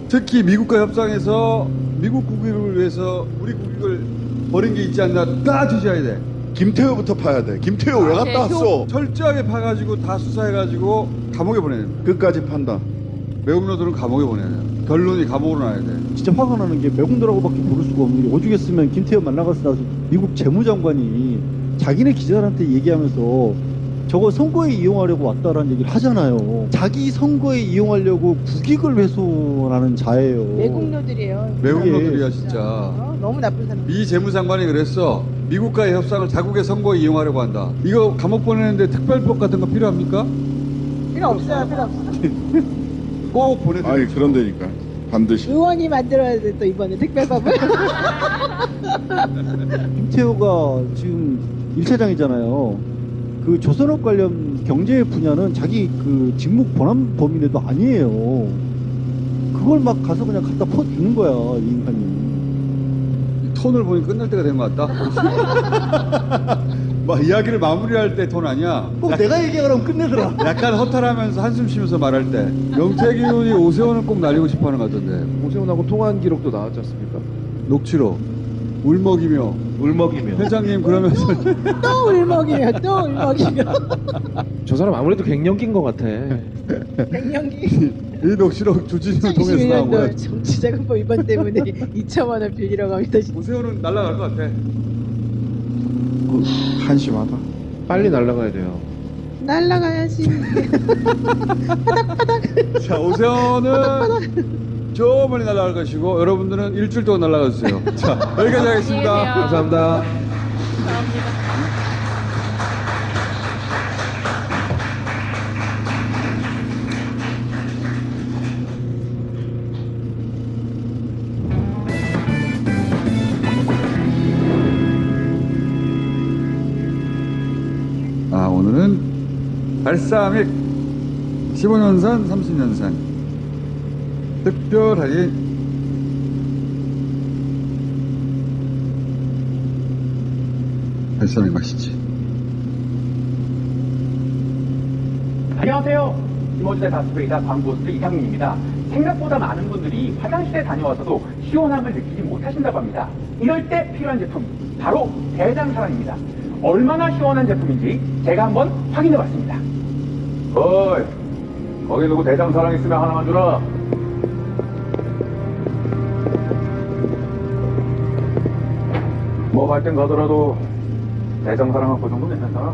특히 미국과 협상에서 미국 국익을 위해서 우리 국익을 버린 게 있지 않나 다 뒤져야 돼. 김태호부터 파야 돼. 김태호 왜 갔다 왔어? 철저하게 파가지고 다 수사해가지고 감옥에 보내야 돼. 끝까지 판다. 매국노들은 감옥에 보내야 돼. 결론이 감옥으로 나야 돼. 진짜 화가 나는 게 매국노라고밖에 부를 수가 없는 게 오죽했으면 김태현 만나가서 나서 미국 재무장관이 자기네 기자들한테 얘기하면서 저거 선거에 이용하려고 왔다라는 얘기를 하잖아요. 자기 선거에 이용하려고 국익을 훼손하는 자예요. 매국노들이에요. 매국노들이야 진짜. 너무 나쁜 사람. 미 재무장관이 그랬어. 미국과의 협상을 자국의 선거에 이용하려고 한다. 이거 감옥 보내는데 특별법 같은 거 필요합니까? 필요 없어요. 필요 없어. 꼭 보내드려. 아니 그런다니까. 반드시. 의원이 만들어야 돼 또 이번에 특별법을. 김태호가 지금 1차장이잖아요. 그 조선업 관련 경제 분야는 자기 그 직무 권한 범위 내도 아니에요. 그걸 막 가서 그냥 갖다 퍼대는 거야, 이 인간이. 이 톤을 보니 끝날 때가 된 것 같다. 막 이야기를 마무리할 때 톤 아니야. 꼭 내가 얘기하라면 끝내더라. 약간 허탈하면서 한숨 쉬면서 말할 때. 명태균 의원이 오세훈을 꼭 날리고 싶어하는 것 같던데. 오세훈하고 통화한 기록도 나왔지 않습니까? 녹취록. 울먹이며. 회장님 그러면서 또 울먹이며 또 울먹이며. 저 사람 아무래도 갱년기인 것 같아. 갱년기. 이 녹취록 주진우 통해서 나온 거야. 2021년도 정치자금법 위반 때문에 2천만 원 빌리러 갑니다. 오세훈은 날아갈 것 같아. 한심하다. 빨리 날아가야 돼요. 날라가야지. 파닥파닥. 자, 오세훈은 저 멀리 날아갈 것이고 여러분들은 일주일 동안 날아가 주세요. 자, 여기까지 하겠습니다. 감사합니다. 오늘은 발사믹 15년산, 30년산 특별하게 발사믹 맛있지. 안녕하세요. 김호준의 다스베이다 광고스 이상민입니다. 생각보다 많은 분들이 화장실에 다녀와서도 시원함을 느끼지 못하신다고 합니다. 이럴 때 필요한 제품 바로 대장사랑입니다. 얼마나 시원한 제품인지 제가 한번 확인해봤습니다. 어이, 거기 누구 대장사랑 있으면 하나만 주라. 뭐 갈 땐 가더라도 대장사랑은 그 정도 괜찮다.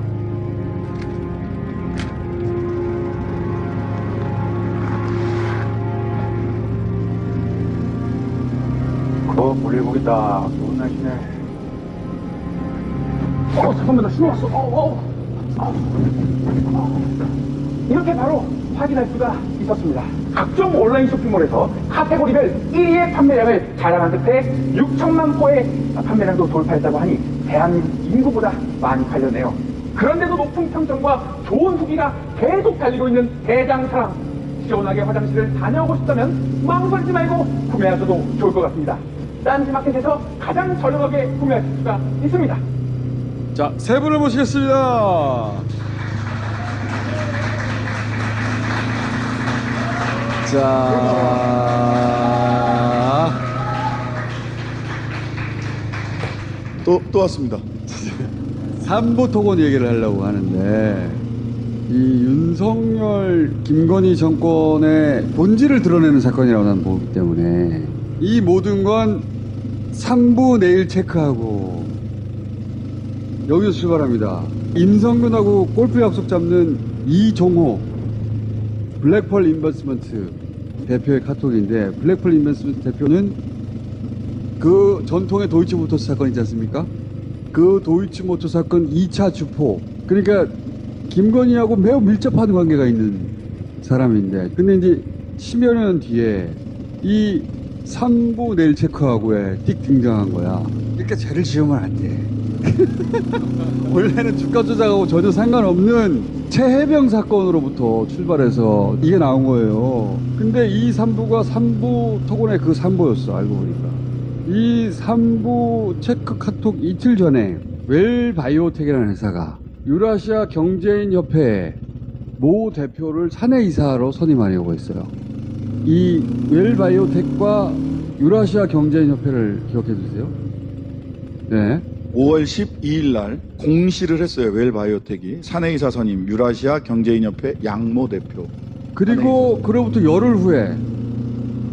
물리고기 딱 좋은 날씨네. 잠깐만, 나 신호 왔어. 이렇게 바로 확인할 수가 있었습니다. 각종 온라인 쇼핑몰에서 카테고리별 1위의 판매량을 자랑한 끝에 6천만 포의 판매량도 돌파했다고 하니 대한민국 인구보다 많이 팔렸네요. 그런데도 높은 평점과 좋은 후기가 계속 달리고 있는 대장사랑. 시원하게 화장실을 다녀오고 싶다면 망설이지 말고 구매하셔도 좋을 것 같습니다. 딴지마켓에서 가장 저렴하게 구매하실 수가 있습니다. 자, 세 분을 모시겠습니다. 자, 또 왔습니다. 3부 토건 얘기를 하려고 하는데 이 윤석열, 김건희 정권의 본질을 드러내는 사건이라고 나는 보기 때문에 이 모든 건 3부 내일 체크하고 여기서 출발합니다. 임성근하고 골프 약속 잡는 이종호 블랙펄 인베스트먼트 대표의 카톡인데, 블랙펄 인베스트먼트 대표는 그 전통의 도이치모터스 사건 있지 않습니까? 그 도이치모터 사건 2차 주포, 그러니까 김건희하고 매우 밀접한 관계가 있는 사람인데, 근데 이제 10여 년 뒤에 이 3부 내일 체크하고에 띡 등장한 거야. 그러니까 죄를 지으면 안 돼. 원래는 주가 조작하고 전혀 상관없는 최해병 사건으로부터 출발해서 이게 나온 거예요. 근데 이 3부가 3부 토건의 그 3부였어, 알고 보니까. 이 3부 체크 카톡 이틀 전에 웰바이오텍이라는 회사가 유라시아 경제인 협회 모 대표를 사내이사로 선임하려고 했어요. 이 웰바이오텍과 유라시아 경제인협회를 기억해 주세요. 네. 5월 12일 날 공시를 했어요. 웰바이오텍이 사내이사 선임 유라시아 경제인협회 양모 대표. 그리고 그로부터 열흘 후에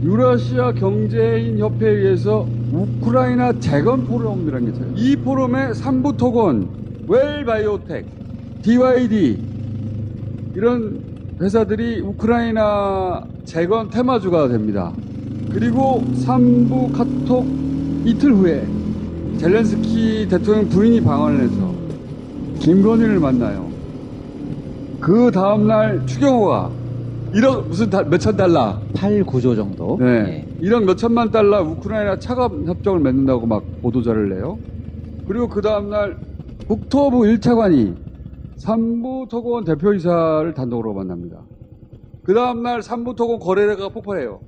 유라시아 경제인협회에 의해서 우크라이나 재건 포럼이라는 게 있어요. 이 포럼의 삼부토건, 웰바이오텍, DYD 이런 회사들이 우크라이나 재건 테마주가 됩니다. 그리고 3부 카톡 이틀 후에 젤렌스키 대통령 부인이 방한을 해서 김건희를 만나요. 그 다음날 추경호가 1억 무슨 몇천 달러 8, 9조 정도. 네. 1억 몇천만 달러 우크라이나 차갑 협정을 맺는다고 막 보도자를 내요. 그리고 그 다음날 국토부 1차관이 삼부토건 대표이사를 단독으로 만납니다. 그 다음날 삼부토건 거래대가 폭발해요.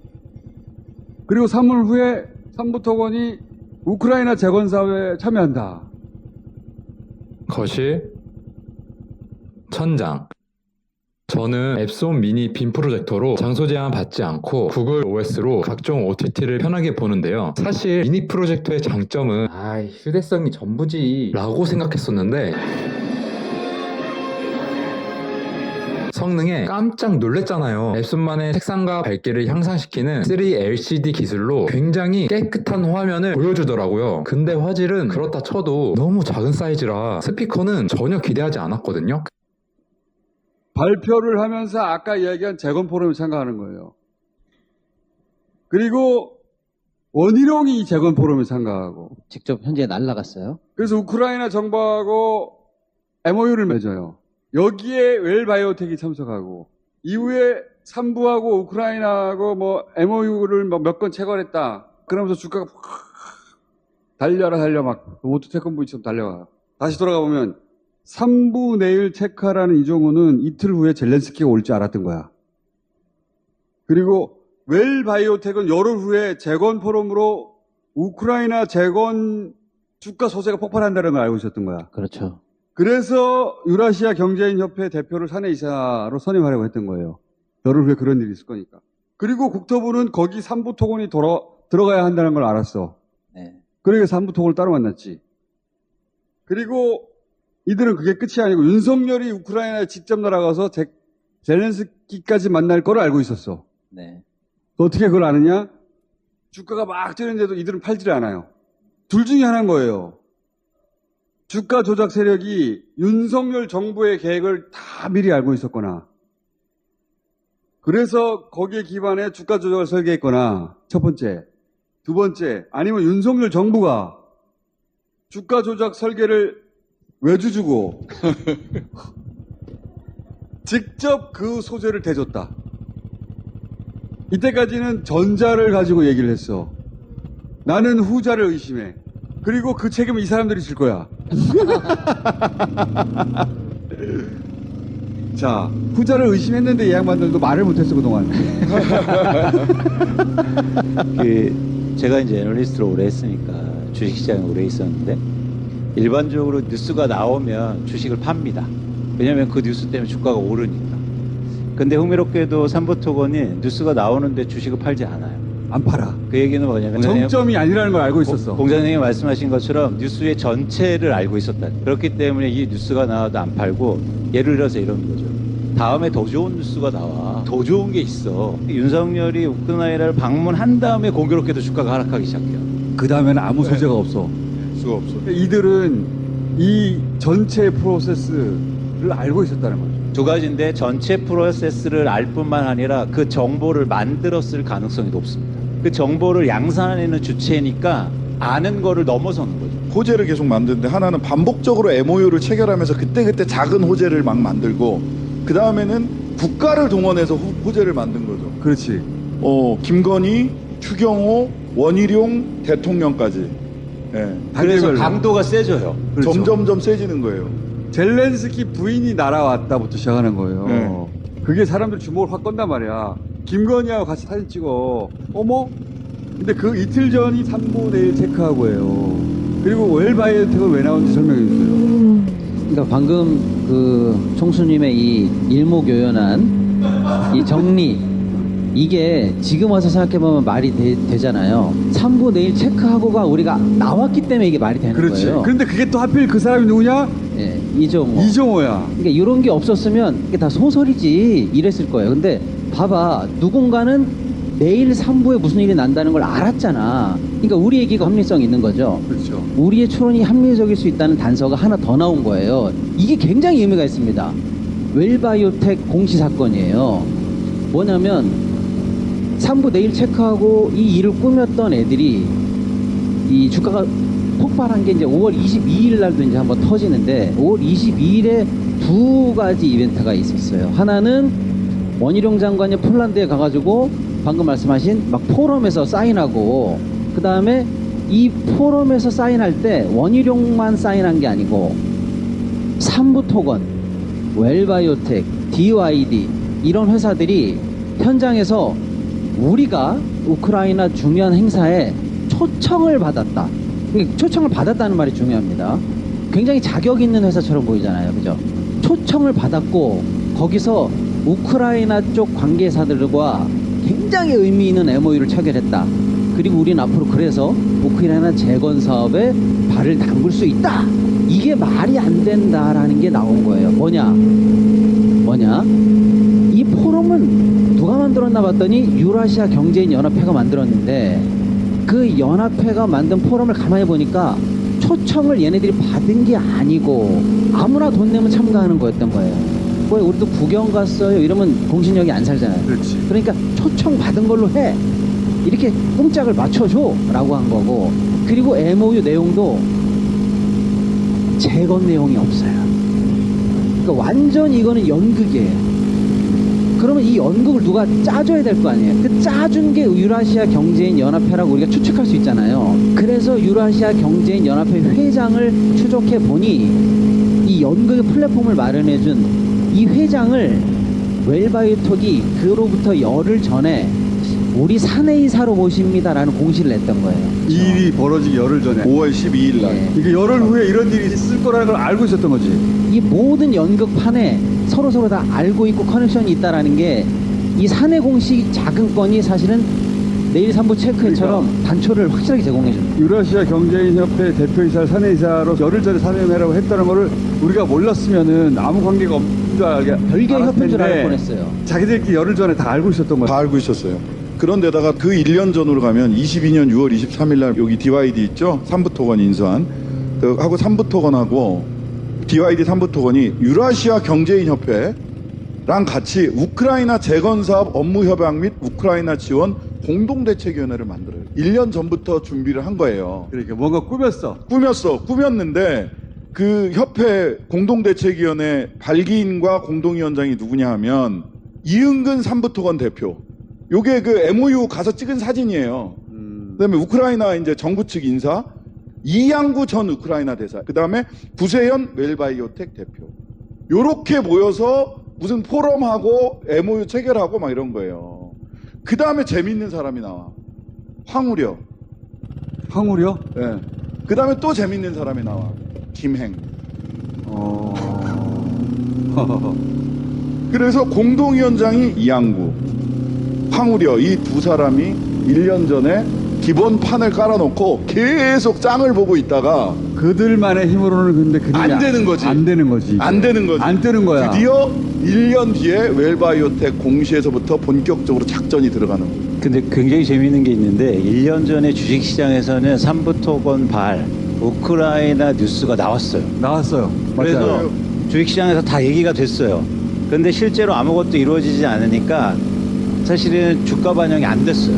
그리고 3일 후에 삼부토건이 우크라이나 재건사업에 참여한다. 거실, 천장. 저는 앱손 미니 빔 프로젝터로 장소 제한 받지 않고 구글 OS로 각종 OTT를 편하게 보는데요. 사실 미니 프로젝터의 장점은 휴대성이 전부지 라고 생각했었는데 성능에 깜짝 놀랐잖아요. 앱손만의 색상과 밝기를 향상시키는 3LCD 기술로 굉장히 깨끗한 화면을 보여주더라고요. 근데 화질은 그렇다 쳐도 너무 작은 사이즈라 스피커는 전혀 기대하지 않았거든요. 발표를 하면서 아까 이야기한 재건 포럼에 참가하는 거예요. 그리고 원희룡이 이 재건 포럼에 참가하고 직접 현재 날라갔어요. 그래서 우크라이나 정부하고 MOU를 맺어요. 여기에 웰바이오텍이 참석하고 이후에 삼부하고 우크라이나하고 뭐 MOU를 몇 건 체결했다. 그러면서 주가가 달려 막 로봇 태권부이처럼 달려가. 다시 돌아가 보면 3부 내일 체크하라는 이종호는 이틀 후에 젤렌스키가 올 줄 알았던 거야. 그리고 웰바이오텍은 열흘 후에 재건 포럼으로 우크라이나 재건 주가 소재가 폭발한다는 걸 알고 있었던 거야. 그렇죠. 그래서 유라시아 경제인협회 대표를 사내이사로 선임하려고 했던 거예요. 열흘 후에 그런 일이 있을 거니까. 그리고 국토부는 거기 삼부토건이 들어가야 한다는 걸 알았어. 네. 그러니까 삼부토건을 따로 만났지. 그리고 이들은 그게 끝이 아니고 윤석열이 우크라이나에 직접 날아가서 젤렌스키까지 만날 걸 알고 있었어. 네. 어떻게 그걸 아느냐? 주가가 막 뛰는데도 이들은 팔지를 않아요. 둘 중에 하나인 거예요. 주가 조작 세력이 윤석열 정부의 계획을 다 미리 알고 있었거나 그래서 거기에 기반해 주가 조작을 설계했거나 첫 번째. 두 번째, 아니면 윤석열 정부가 주가 조작 설계를 외주 주고 직접 그 소재를 대줬다. 이때까지는 전자를 가지고 얘기를 했어. 나는 후자를 의심해. 그리고 그 책임은 이 사람들이 질 거야. 자, 후자를 의심했는데 이 양반들도 말을 못했어 그동안. 제가 이제 애널리스트로 오래 했으니까 주식시장에 오래 있었는데 일반적으로 뉴스가 나오면 주식을 팝니다. 왜냐하면 그 뉴스 때문에 주가가 오르니까. 근데 흥미롭게도 삼부토건이 뉴스가 나오는데 주식을 팔지 않아요. 안 팔아. 그 얘기는 뭐냐면 정점이 아니라는 걸 알고 있었어. 공장장님이 말씀하신 것처럼 뉴스의 전체를 알고 있었다. 그렇기 때문에 이 뉴스가 나와도 안 팔고 예를 들어서 이런 거죠. 다음에 더 좋은 뉴스가 나와. 더 좋은 게 있어. 윤석열이 우크라이나를 방문한 다음에 공교롭게도 주가가 하락하기 시작해요. 그 다음에는 아무 소재가 없어. 수가 없어. 이들은 이 전체 프로세스를 알고 있었다는 거죠. 두 가지인데 전체 프로세스를 알 뿐만 아니라 그 정보를 만들었을 가능성이 높습니다. 그 정보를 양산하는 주체니까 아는 거를 넘어서는 거죠. 호재를 계속 만드는데 하나는 반복적으로 MOU를 체결하면서 그때그때 작은 호재를 막 만들고 그 다음에는 국가를 동원해서 호재를 만든 거죠. 그렇지. 김건희, 추경호, 원희룡 대통령까지. 네. 그래서 강도가 세져요. 그렇죠. 점점점 세지는 거예요. 젤렌스키 부인이 날아왔다부터 시작하는 거예요. 네. 그게 사람들 주목을 확 건단 말이야. 김건희하고 같이 사진 찍어. 어머? 근데 그 이틀 전이 3부 내일 체크하고 해요. 그리고 웰바이오텍은 왜 나온지 설명해 주세요. 그러니까 방금 그 총수님의 이 일목요연한 이 정리 이게 지금 와서 생각해보면 말이 되잖아요. 3부 내일 체크하고가 우리가 나왔기 때문에 이게 말이 되는 그렇지. 거예요. 그런데 그게 또 하필 그 사람이 누구냐? 예, 이정호. 이정호야. 그러니까 이런 게 없었으면 이게 다 소설이지 이랬을 거예요. 근데 봐봐, 누군가는 내일 3부에 무슨 일이 난다는 걸 알았잖아. 그러니까 우리 얘기가 합리성이 있는 거죠. 그렇죠. 우리의 추론이 합리적일 수 있다는 단서가 하나 더 나온 거예요. 이게 굉장히 의미가 있습니다. 웰바이오텍 공시 사건이에요. 뭐냐면 3부 내일 체크하고 이 일을 꾸몄던 애들이 이 주가가 폭발한 게 이제 5월 22일 날도 이제 한번 터지는데 5월 22일에 두 가지 이벤트가 있었어요. 하나는 원희룡 장관이 폴란드에 가가지고 방금 말씀하신 막 포럼에서 사인하고, 그 다음에 이 포럼에서 사인할 때 원희룡만 사인한 게 아니고 삼부토건, 웰바이오텍, DYD 이런 회사들이 현장에서 우리가 우크라이나 중요한 행사에 초청을 받았다. 초청을 받았다는 말이 중요합니다. 굉장히 자격 있는 회사처럼 보이잖아요. 그죠? 초청을 받았고 거기서 우크라이나 쪽 관계사들과 굉장히 의미 있는 MOU를 체결했다. 그리고 우리는 앞으로 그래서 우크라이나 재건 사업에 발을 담글 수 있다. 이게 말이 안 된다라는 게 나온 거예요. 뭐냐? 이 포럼은 누가 만들었나 봤더니 유라시아 경제인 연합회가 만들었는데, 그 연합회가 만든 포럼을 가만히 보니까 초청을 얘네들이 받은 게 아니고 아무나 돈 내면 참가하는 거였던 거예요. 뭐 우리도 구경 갔어요 이러면 공신력이 안 살잖아요. 그렇지. 그러니까 초청 받은 걸로 해, 이렇게 꼼짝을 맞춰줘 라고 한 거고, 그리고 MOU 내용도 재건 내용이 없어요. 그러니까 완전 이거는 연극이에요. 그러면 이 연극을 누가 짜줘야 될 거 아니에요. 그 짜준 게 유라시아 경제인 연합회라고 우리가 추측할 수 있잖아요. 그래서 유라시아 경제인 연합회 회장을 추적해 보니 이 연극의 플랫폼을 마련해준 이 회장을 웰바이오텍이 그로부터 열흘 전에 우리 사내이사로 모십니다라는 공시를 냈던 거예요. 이 일이 벌어지기 열흘 전에 5월 12일 날. 네. 이게 열흘 후에 이런 일이 있을 거라는 걸 알고 있었던 거지. 이 모든 연극판에 서로 다 알고 있고 커넥션이 있다라는 게, 이 사내 공시 작은 건이 사실은 내일 3부 체크처럼 단초를 확실하게 제공해 줍니다. 유라시아 경제인협회 대표이사 사내이사로 열흘 전에 사내임해라고 했다는 거를 우리가 몰랐으면은 아무 관계가 없는 줄 알게 별개의 협회인 줄 알고 뻔했어요. 자기들끼리 열흘 전에 다 알고 있었던 거야. 다 알고 있었어요. 그런데다가 그 1년 전으로 가면 22년 6월 23일 날 여기 DYD 있죠? 삼부토건 인수한 하고 삼부토건하고 DYD 삼부토건이 유라시아 경제인협회랑 같이 우크라이나 재건사업 업무협약 및 우크라이나 지원 공동대책위원회를 만들어요. 1년 전부터 준비를 한 거예요. 그러니까 뭔가 꾸몄는데 그 협회 공동대책위원회 발기인과 공동위원장이 누구냐 하면 이은근 삼부토건 대표. 요게 그 MOU 가서 찍은 사진이에요. 그다음에 우크라이나 이제 정부 측 인사, 이양구 전 우크라이나 대사, 그다음에 구세현 웰바이오텍 대표. 요렇게 모여서 무슨 포럼하고 MOU 체결하고 막 이런 거예요. 그다음에 재밌는 사람이 나와. 황우려. 네. 그다음에 또 재밌는 사람이 나와. 김행. 그래서 공동위원장이 이양구, 황우려, 이 두 사람이 1년 전에 기본 판을 깔아놓고 계속 짱을 보고 있다가 그들만의 힘으로는 근데 그게 안 되는 거지. 안 되는 거지. 안 되는 거지. 안 뜨는 거야. 드디어 1년 뒤에 웰바이오텍 공시에서부터 본격적으로 작전이 들어가는 거예요. 근데 굉장히 재미있는 게 있는데 1년 전에 주식시장에서는 삼부토건 발 우크라이나 뉴스가 나왔어요. 그래서 맞아요. 주식시장에서 다 얘기가 됐어요. 그런데 실제로 아무것도 이루어지지 않으니까 사실은 주가 반영이 안 됐어요.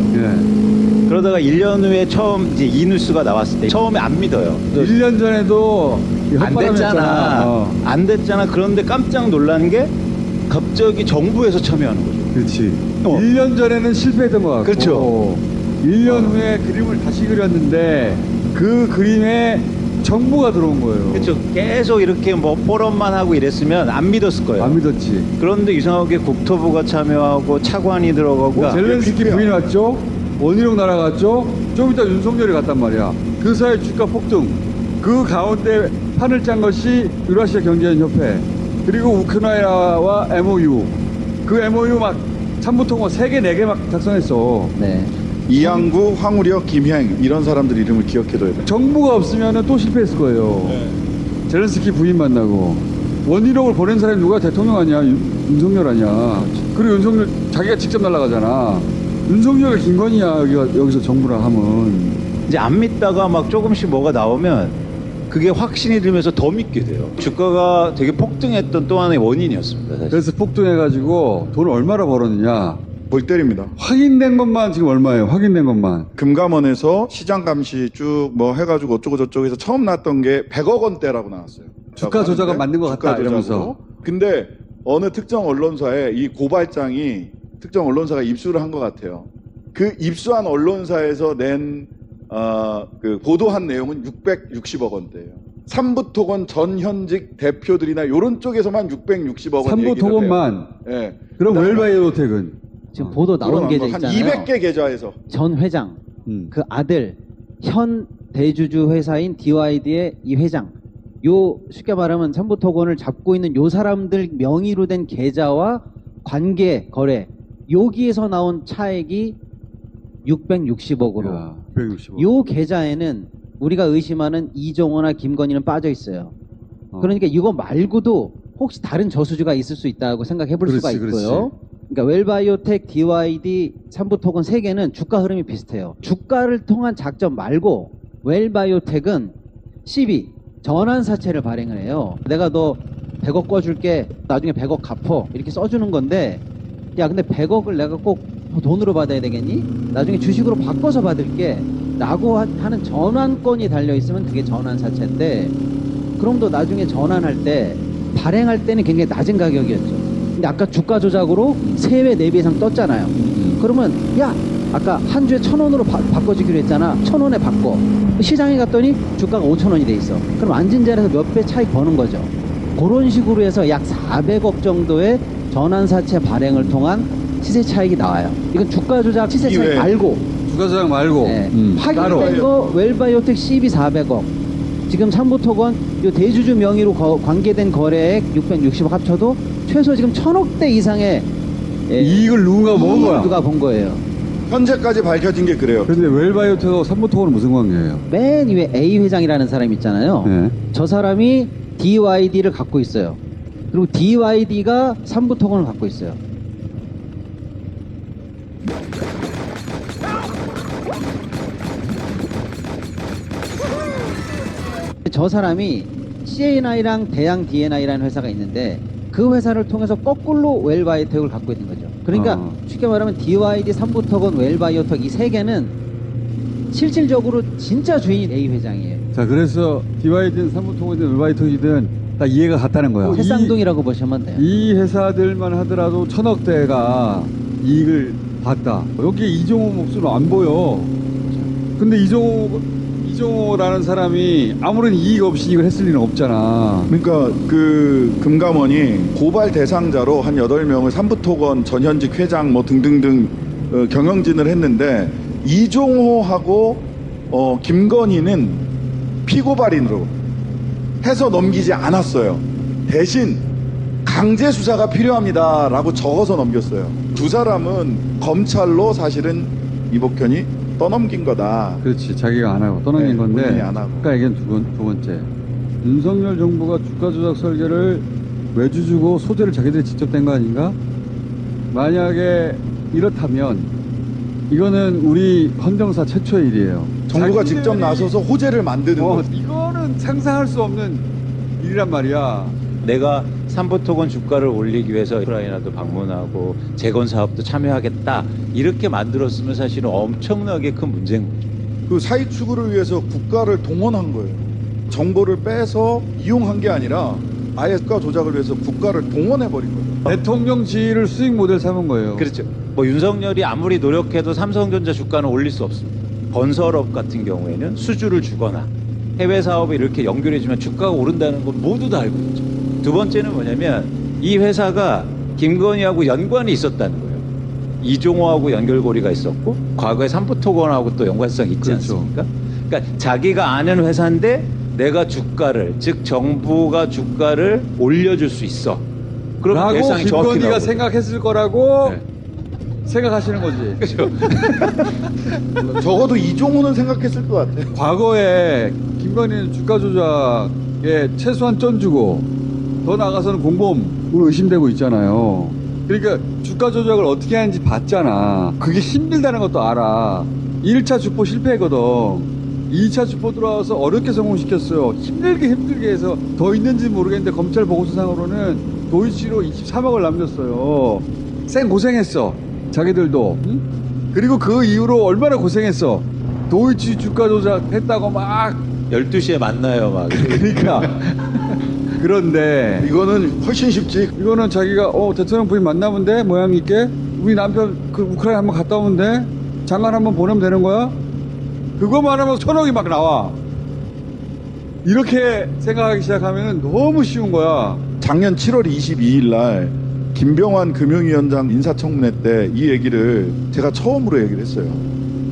그러다가 1년 후에 처음 이제 이 뉴스가 나왔을 때 처음에 안 믿어요. 1년 전에도 안 됐잖아. 안 됐잖아. 그런데 깜짝 놀란 게 갑자기 정부에서 참여하는 거죠. 그렇지. 1년 전에는 실패했던 것 같고. 그렇죠. 1년 후에 그림을 다시 그렸는데 그 그림에 정부가 들어온 거예요. 그렇죠. 계속 이렇게 뭐 포럼만 하고 이랬으면 안 믿었을 거예요. 안 믿었지. 그런데 이상하게 국토부가 참여하고 차관이 들어가고 젤렌스키 부인이 왔죠. 원희룡 날아갔죠. 좀 이따 윤석열이 갔단 말이야. 그 사이 주가 폭등. 그 가운데 판을 짠 것이 유라시아 경제인협회, 그리고 우크라이나와 MOU. 그 MOU 막 참부통은 3개, 4개 막 작성했어. 네. 이양구, 황우력, 김행 이런 사람들 이름을 기억해둬야 돼. 정부가 없으면 또 실패했을 거예요. 젤렌스키 부인 만나고 원희룡을 보낸 사람이 누가 대통령 아니야? 윤석열 아니야? 그리고 윤석열 자기가 직접 날아가잖아. 윤석열과 김건희야 여기서 정부라 하면. 이제 안 믿다가 막 조금씩 뭐가 나오면 그게 확신이 들면서 더 믿게 돼요. 주가가 되게 폭등했던 또 하나의 원인이었습니다. 사실. 그래서 폭등해가지고 돈을 얼마나 벌었느냐? 골 때립니다. 확인된 것만 지금 얼마예요? 확인된 것만. 금감원에서 시장 감시 쭉 뭐 해가지고 어쩌고 저쩌고 해서 처음 났던 게 100억 원대라고 나왔어요. 주가 조작은 맞는 것 같다 이러면서. 근데 어느 특정 언론사에 이 고발장이 특정 언론사가 입수를 한 것 같아요. 그 입수한 언론사에서 낸 그 보도한 내용은 660억 원대예요. 삼부토건 전 현직 대표들이나 이런 쪽에서만 660억 원. 삼부토건만. 예. 그럼 웰바이오텍은 지금 보도 나온 계좌 한 있잖아요. 200개 계좌에서 전 회장, 그 아들, 현 대주주 회사인 DYD의 이 회장, 요 쉽게 말하면 삼부토건을 잡고 있는 요 사람들 명의로 된 계좌와 관계 거래, 여기에서 나온 차액이 660억으로. 660억. 요 계좌에는 우리가 의심하는 이종호나 김건희는 빠져 있어요. 그러니까 이거 말고도 혹시 다른 저수지가 있을 수 있다고 생각해 볼 수가 있고요. 그러니까 웰바이오텍, DYD, 삼부토건 3개는 주가 흐름이 비슷해요. 주가를 통한 작전 말고 웰바이오텍은 12 전환사채를 발행을 해요. 내가 너 100억 꿔줄게, 나중에 100억 갚어, 이렇게 써주는 건데, 야 근데 100억을 내가 꼭 돈으로 받아야 되겠니? 나중에 주식으로 바꿔서 받을게 라고 하는 전환권이 달려있으면 그게 전환사채인데, 그럼 또 나중에 전환할 때 발행할 때는 굉장히 낮은 가격이었죠. 근데 아까 주가 조작으로 3배, 4배 이상 떴잖아요. 그러면 야 아까 한 주에 1,000원으로 바꿔주기로 했잖아. 1,000원에 바꿔. 시장에 갔더니 주가가 5,000원이 돼 있어. 그럼 앉은 자리에서 몇 배 차익 버는 거죠. 그런 식으로 해서 약 400억 정도의 전환사채 발행을 통한 시세 차익이 나와요. 이건 주가 조작 시세 차익 말고. 주가 조작 말고. 네. 확인된 거 웰바이오텍 CB 400억. 지금 삼부토건 요 대주주 명의로 관계된 거래액 660억 합쳐도 최소 지금 1,000억대 이상의 이익을 누군가 먹은 거야. 누가 본 거예요. 현재까지 밝혀진 게 그래요. 그런데 웰바이오텍하고 삼부토건은 무슨 관계예요? 맨 위에 A 회장이라는 사람이 있잖아요. 네. 저 사람이 DYD를 갖고 있어요. 그리고 DYD가 삼부토건을 갖고 있어요. 저 사람이 CNI랑 대양 DNI라는 회사가 있는데 그 회사를 통해서 거꾸로 웰바이오텍을 갖고 있는 거죠. 그러니까 쉽게 말하면 DYD, 삼부토건, 웰바이오텍 이 3개는 실질적으로 진짜 주인이 A 회장이에요. 자, 그래서 DYD든 삼부토건이든 웰바이오텍이든 다 이해가 같다는 거야. 해상동이라고 보시면 돼요. 이 회사들만 하더라도 1,000억대가 이익을 봤다. 여기에 이종호 목소리는 안 보여. 근데 이종호라는 사람이 아무런 이익 없이 이걸 했을 리는 없잖아. 그러니까 그 금감원이 고발 대상자로 한 8명을 삼부토건 전현직 회장 뭐 등등등 경영진을 했는데 이종호하고 김건희는 피고발인으로 해서 넘기지 않았어요. 대신 강제 수사가 필요합니다라고 적어서 넘겼어요. 두 사람은 검찰로 사실은 이복현이 떠넘긴 거다. 그렇지, 자기가 안 하고 떠넘긴 건데. 본인이 안 하고. 아까 얘기한 두 번째. 윤석열 정부가 주가 조작 설계를 외주 주고 소재를 자기들이 직접 댄 거 아닌가? 만약에 이렇다면 이거는 우리 헌정사 최초의 일이에요. 정부가 직접 나서서 호재를 만드는 거. 이거는 상상할 수 없는 일이란 말이야. 내가 삼부토건 주가를 올리기 위해서 우크라이나도 방문하고 재건 사업도 참여하겠다 이렇게 만들었으면 사실은 엄청나게 큰 문제인 거죠. 그 사익 추구를 위해서 국가를 동원한 거예요. 정보를 빼서 이용한 게 아니라 아예 국가 조작을 위해서 국가를 동원해버린 거예요. 대통령 지위를 수익 모델 삼은 거예요. 그렇죠. 뭐 윤석열이 아무리 노력해도 삼성전자 주가는 올릴 수 없습니다. 건설업 같은 경우에는 수주를 주거나 해외 사업에 이렇게 연결해주면 주가가 오른다는 건 모두 다 알고 있죠. 두 번째는 뭐냐면 이 회사가 김건희하고 연관이 있었다는 거예요. 이종호하고 연결고리가 있었고 과거에 삼부토건하고 또 연관성이 있지 않습니까? 그러니까 자기가 아는 회사인데 내가 주가를, 즉 정부가 주가를 올려줄 수 있어. 그럼 라고 예상이 정확히 김건희가 나오거든요. 생각했을 거라고 생각하시는 거지. 그죠? 적어도 이종호는 생각했을 것 같아. 과거에 김건희는 주가 조작에 최소한 쩐 주고 더 나아가서는 공범으로 의심되고 있잖아요. 그러니까 주가 조작을 어떻게 하는지 봤잖아. 그게 힘들다는 것도 알아. 1차 주포 실패거든. 2차 주포 들어와서 어렵게 성공시켰어요. 힘들게 해서 더 있는지 모르겠는데 검찰 보고서상으로는 도이치로 23억을 남겼어요. 고생했어. 자기들도. 응? 그리고 그 이후로 얼마나 고생했어. 도이치 주가 조작했다고 막 12시에 만나요, 막. 그러니까 그런데 이거는 훨씬 쉽지. 이거는 자기가 대통령 부인 만나면 돼? 모양 있게? 우리 남편 그 우크라이나 한번 갔다 오면 돼? 장관 한번 보내면 되는 거야? 그거만 하면 1,000억이 막 나와. 이렇게 생각하기 시작하면 너무 쉬운 거야. 작년 7월 22일 날 김병환 금융위원장 인사청문회 때 이 얘기를 제가 처음으로 얘기를 했어요.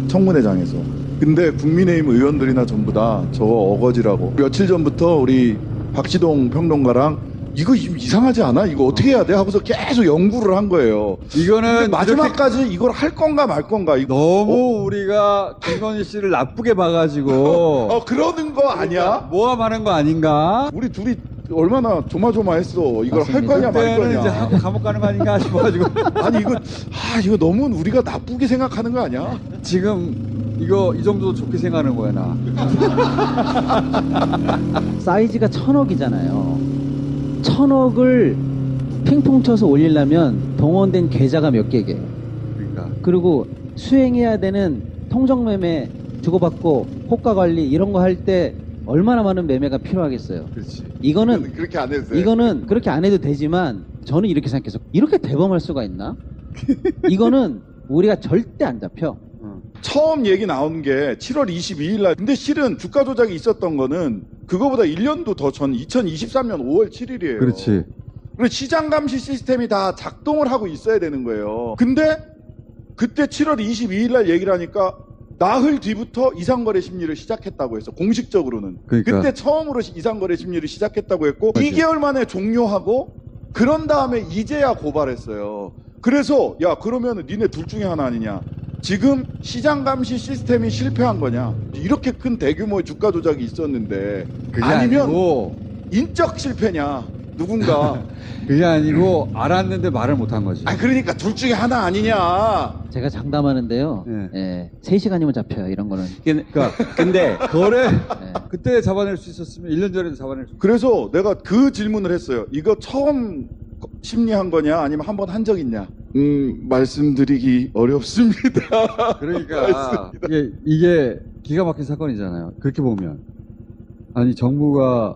청문회장에서. 근데 국민의힘 의원들이나 전부 다 저거 어거지라고. 며칠 전부터 우리 박시동 평론가랑 이거 이상하지 않아? 이거 어떻게 해야 돼? 하고서 계속 연구를 한 거예요. 이거는 마지막까지 이걸 할 건가 말 건가. 너무 우리가 김건희 씨를 나쁘게 봐가지고 그러는 거 아니야? 모함하는 거 아닌가? 우리 둘이 얼마나 조마조마했어. 이걸 할 거냐 말 거냐. 이제 하고 감옥 가는 거 아닌가 싶어가지고. 아니 이거 너무 우리가 나쁘게 생각하는 거 아니야? 지금 이거 이 정도 좋게 생각하는 거야 나. 사이즈가 1,000억이잖아요. 1,000억을 핑퐁 쳐서 올리려면 동원된 계좌가 몇 개게요. 그러니까. 그리고 수행해야 되는 통정매매 주고받고 호가 관리 이런 거 할 때 얼마나 많은 매매가 필요하겠어요. 그렇지. 이거는 그렇게 안 했어요. 이거는 그렇게 안 해도 되지만 저는 이렇게 생각해서 이렇게 대범할 수가 있나? 이거는 우리가 절대 안 잡혀. 처음 얘기 나온 게 7월 22일 날. 근데 실은 주가 조작이 있었던 거는 그거보다 1년도 더 전 2023년 5월 7일이에요. 그렇지. 그리고 시장 감시 시스템이 다 작동을 하고 있어야 되는 거예요. 근데 그때 7월 22일 날 얘기를 하니까 나흘 뒤부터 이상거래 심리를 시작했다고 했어. 공식적으로는. 그러니까. 그때 처음으로 이상거래 심리를 시작했다고 했고 맞아. 2개월 만에 종료하고 그런 다음에 이제야 고발했어요. 그래서 야 그러면 니네 둘 중에 하나 아니냐. 지금 시장 감시 시스템이 실패한 거냐. 이렇게 큰 대규모의 주가 조작이 있었는데 그게 아니면 아니고, 인적 실패냐. 누군가. 그게 아니고 알았는데 말을 못한 거지. 그러니까 둘 중에 하나 아니냐. 제가 장담하는데요. 예, 3시간이면 잡혀요. 이런 거는. 그러니까 근데 거래 그때 잡아낼 수 있었으면 1년 전에도 잡아낼 수. 그래서 내가 그 질문을 했어요. 이거 처음 심리한 거냐 아니면 한 번 한 적 있냐? 말씀드리기 어렵습니다. 그러니까 이게 기가 막힌 사건이잖아요. 그렇게 보면 아니 정부가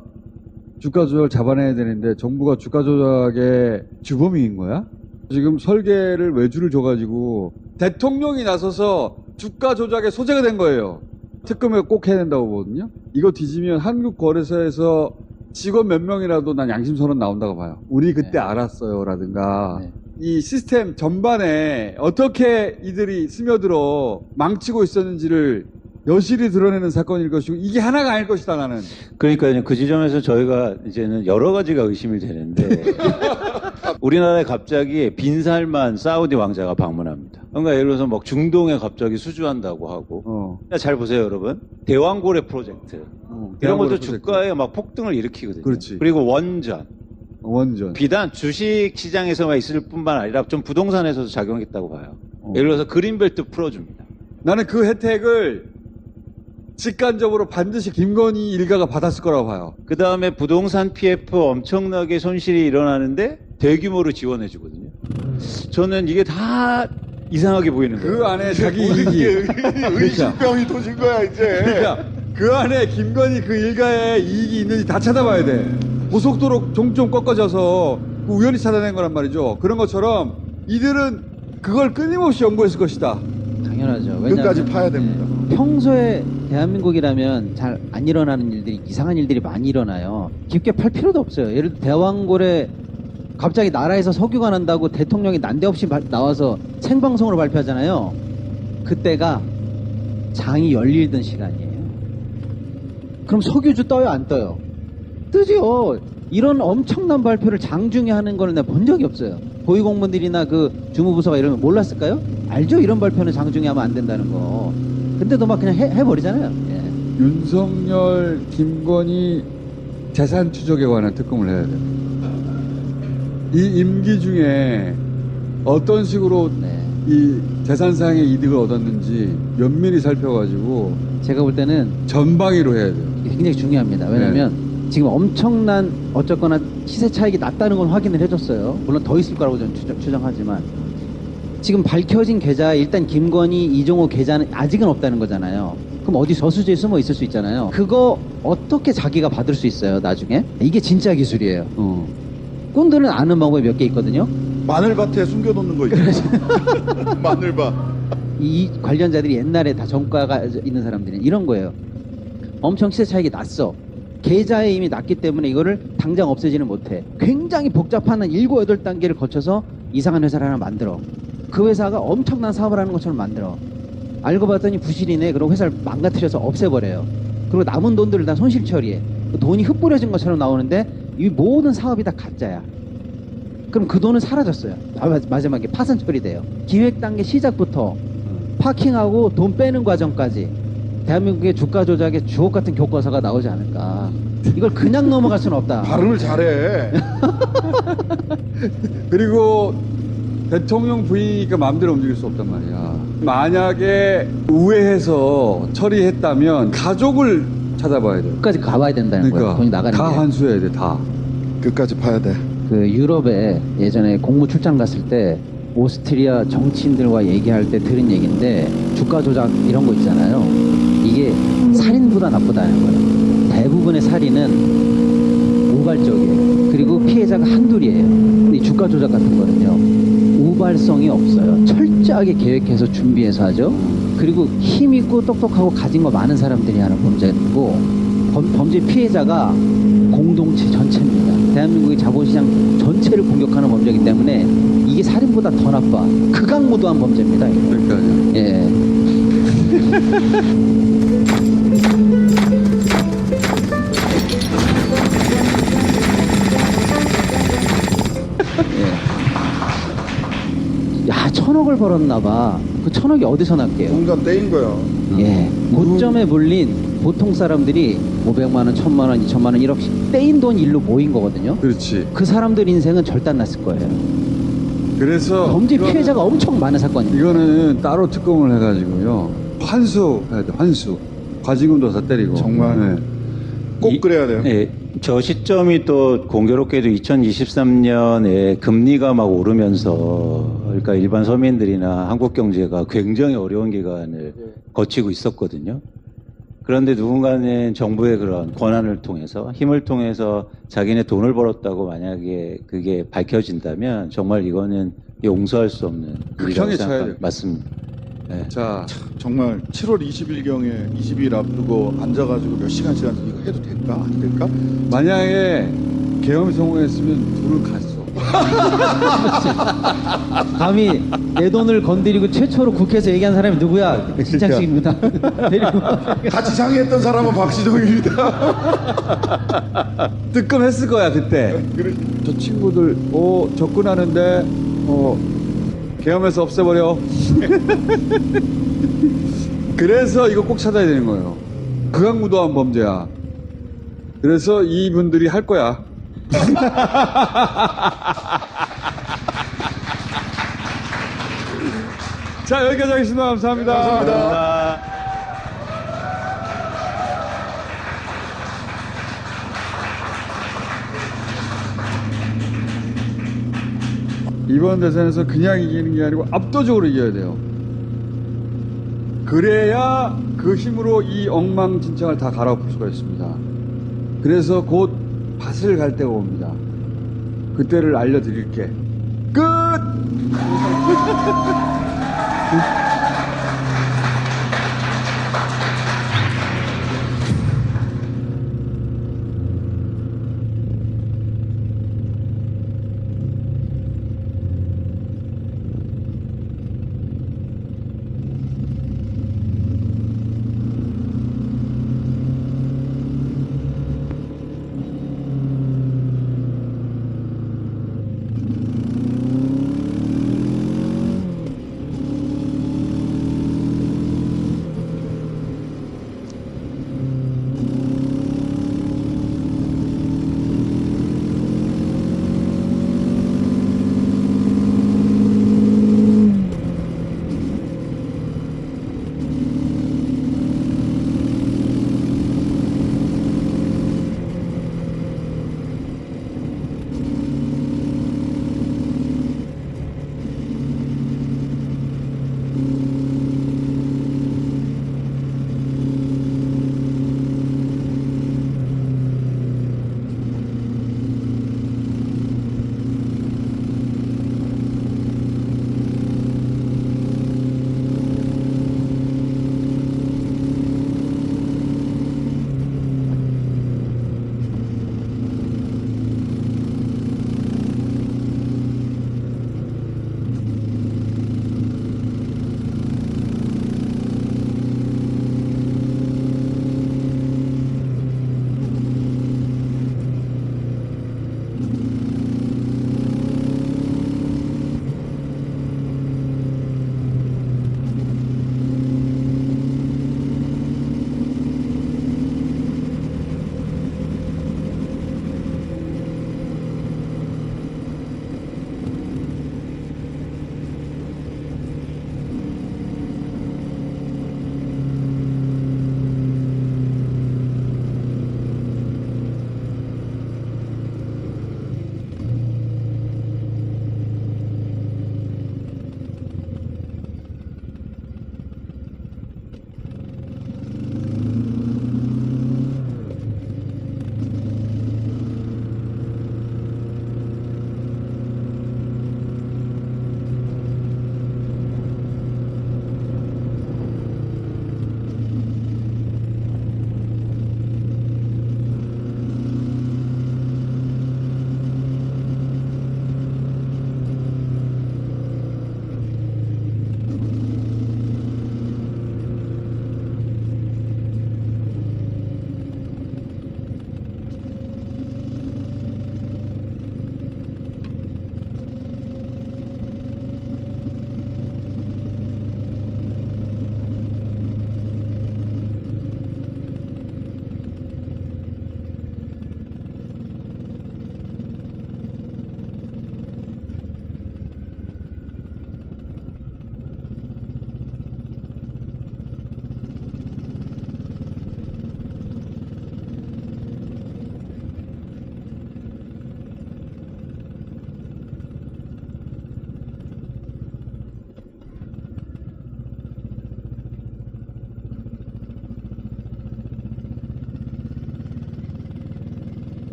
주가 조작을 잡아내야 되는데 정부가 주가 조작의 주범인 거야? 지금 설계를 외주를 줘가지고 대통령이 나서서 주가 조작의 소재가 된 거예요. 특검을 꼭 해야 된다고 보거든요. 이거 뒤지면 한국거래소에서 직원 몇 명이라도 난 양심선언 나온다고 봐요. 우리 그때 알았어요 라든가. 이 시스템 전반에 어떻게 이들이 스며들어 망치고 있었는지를 여실히 드러내는 사건일 것이고 이게 하나가 아닐 것이다 나는. 그러니까요. 그 지점에서 저희가 이제는 여러 가지가 의심이 되는데 우리나라에 갑자기 빈살만 사우디 왕자가 방문합니다. 그러니까 예를 들어서 막 중동에 갑자기 수주한다고 하고. 잘 보세요, 여러분. 대왕고래 프로젝트. 이런 것도 주가에 막 폭등을 일으키거든요. 그렇지. 그리고 원전. 원전. 비단 주식 시장에서만 있을 뿐만 아니라 좀 부동산에서도 작용했다고 봐요. 예를 들어서 그린벨트 풀어줍니다. 나는 그 혜택을 직간접으로 반드시 김건희 일가가 받았을 거라고 봐요. 그 다음에 부동산 PF 엄청나게 손실이 일어나는데 대규모로 지원해 주거든요. 저는 이게 다 이상하게 보이는 거예요. 그 안에 자기 이익이. 의심병이 도진 거야 이제. 그러니까 그 안에 김건희 그 일가의 이익이 있는지 다 찾아봐야 돼. 고속도로 종종 꺾어져서 우연히 찾아낸 거란 말이죠. 그런 것처럼 이들은 그걸 끊임없이 연구했을 것이다. 당연하죠. 끝까지 파야 됩니다. 평소에 대한민국이라면 잘 안 일어나는 일들이 이상한 일들이 많이 일어나요. 깊게 팔 필요도 없어요. 예를 들어 대왕고래 갑자기 나라에서 석유가 난다고 대통령이 난데없이 나와서 생방송으로 발표하잖아요. 그때가 장이 열리던 시간이에요. 그럼 석유주 떠요 안 떠요? 뜨죠. 이런 엄청난 발표를 장중에 하는 거는 내가 본 적이 없어요. 고위공무원들이나 그 주무부서가 이러면 몰랐을까요? 알죠? 이런 발표는 장중에 하면 안 된다는 거. 근데도 막 그냥 해버리잖아요. 예. 윤석열, 김건희 재산 추적에 관한 특검을 해야 돼요. 이 임기 중에 어떤 식으로 이 재산상의 이득을 얻었는지 면밀히 살펴가지고 제가 볼 때는 전방위로 해야 돼요. 굉장히 중요합니다. 왜냐하면 지금 엄청난 어쨌거나 시세 차익이 낮다는 건 확인을 해줬어요. 물론 더 있을 거라고 저는 추정하지만 지금 밝혀진 계좌에 일단 김건희, 이종호 계좌는 아직은 없다는 거잖아요. 그럼 어디 저수지에 숨어 있을 수 있잖아요. 그거 어떻게 자기가 받을 수 있어요, 나중에? 이게 진짜 기술이에요. 꾼들은 아는 방법이 몇 개 있거든요. 마늘밭에 숨겨놓는 거 있죠. 마늘밭. 이 관련자들이 옛날에 다 정가가 있는 사람들은 이런 거예요. 엄청 시세 차익이 났어. 계좌에 이미 났기 때문에 이거를 당장 없애지는 못해. 굉장히 복잡한 한 7, 8단계를 거쳐서 이상한 회사를 하나 만들어. 그 회사가 엄청난 사업을 하는 것처럼 만들어. 알고 봤더니 부실이네. 그리고 회사를 망가뜨려서 없애버려요. 그리고 남은 돈들을 다 손실 처리해. 돈이 흩뿌려진 것처럼 나오는데 이 모든 사업이 다 가짜야. 그럼 그 돈은 사라졌어요. 마지막에 파산 처리돼요. 기획 단계 시작부터 파킹하고 돈 빼는 과정까지 대한민국의 주가 조작의 주옥 같은 교과서가 나오지 않을까. 이걸 그냥 넘어갈 수는 없다. 발음을 잘해. 그리고 대통령 부인이니까 마음대로 움직일 수 없단 말이야. 만약에 우회해서 처리했다면 가족을 찾아봐야 돼요. 끝까지 가봐야 된다는 거예요. 돈이 나가는 다 게. 환수해야 돼, 다. 끝까지 봐야 돼. 그 유럽에 예전에 공무 출장 갔을 때 오스트리아 정치인들과 얘기할 때 들은 얘기인데 주가 조작 이런 거 있잖아요. 이게 살인보다 나쁘다는 거예요. 대부분의 살인은 우발적이에요. 그리고 피해자가 한둘이에요. 근데 이 주가 조작 같은 거는요. 우발성이 없어요. 철저하게 계획해서 준비해서 하죠. 그리고 힘있고 똑똑하고 가진 거 많은 사람들이 하는 범죄고 범죄 피해자가 공동체 전체입니다. 대한민국의 자본시장 전체를 공격하는 범죄이기 때문에 이게 살인보다 더 나빠. 극악무도한 범죄입니다. 그러니까요. 예. 야, 1,000억을 벌었나 봐. 그 1,000억이 어디서 났게요? 공간 떼인 거야. 예. 고점에 몰린 보통 사람들이 500만 원, 1,000만 원, 2,000만 원, 1억씩 떼인 돈 일로 모인 거거든요. 그렇지. 그 사람들 인생은 절단 났을 거예요. 그래서 범죄 피해자가 엄청 많은 사건입니다. 이거는 따로 특검을 해가지고요. 환수해야 돼, 환수. 과징금도 다 때리고. 정말. 꼭 그래야 돼요. 네, 저 시점이 또 공교롭게도 2023년에 금리가 막 오르면서 그러니까 일반 서민들이나 한국 경제가 굉장히 어려운 기간을 거치고 있었거든요. 그런데 누군가는 정부의 그런 권한을 통해서 힘을 통해서 자기네 돈을 벌었다고 만약에 그게 밝혀진다면 정말 이거는 용서할 수 없는 극형에 쳐야 돼요. 맞습니다. 네. 자, 정말 7월 20일경에 20일 앞두고 앉아가지고 몇 시간씩 앉아 이거 해도 될까 안 될까? 만약에 계엄이 성공했으면 둘을 갔어. 감히 내 돈을 건드리고 최초로 국회에서 얘기한 사람이 누구야? 진창식입니다. 데리고 같이 상의했던 사람은 박시동입니다. 뜨끔했을 거야 그때. 저 친구들 접근하는데 계엄에서 없애버려. 그래서 이거 꼭 찾아야 되는 거예요. 극악무도한 범죄야. 그래서 이분들이 할 거야. 자, 여기까지 하겠습니다. 감사합니다. 감사합니다. 이번 대선에서 그냥 이기는 게 아니고 압도적으로 이겨야 돼요. 그래야 그 힘으로 이 엉망진창을 다 갈아엎을 수가 있습니다. 그래서 곧 밭을 갈 때가 옵니다. 그때를 알려드릴게. 끝!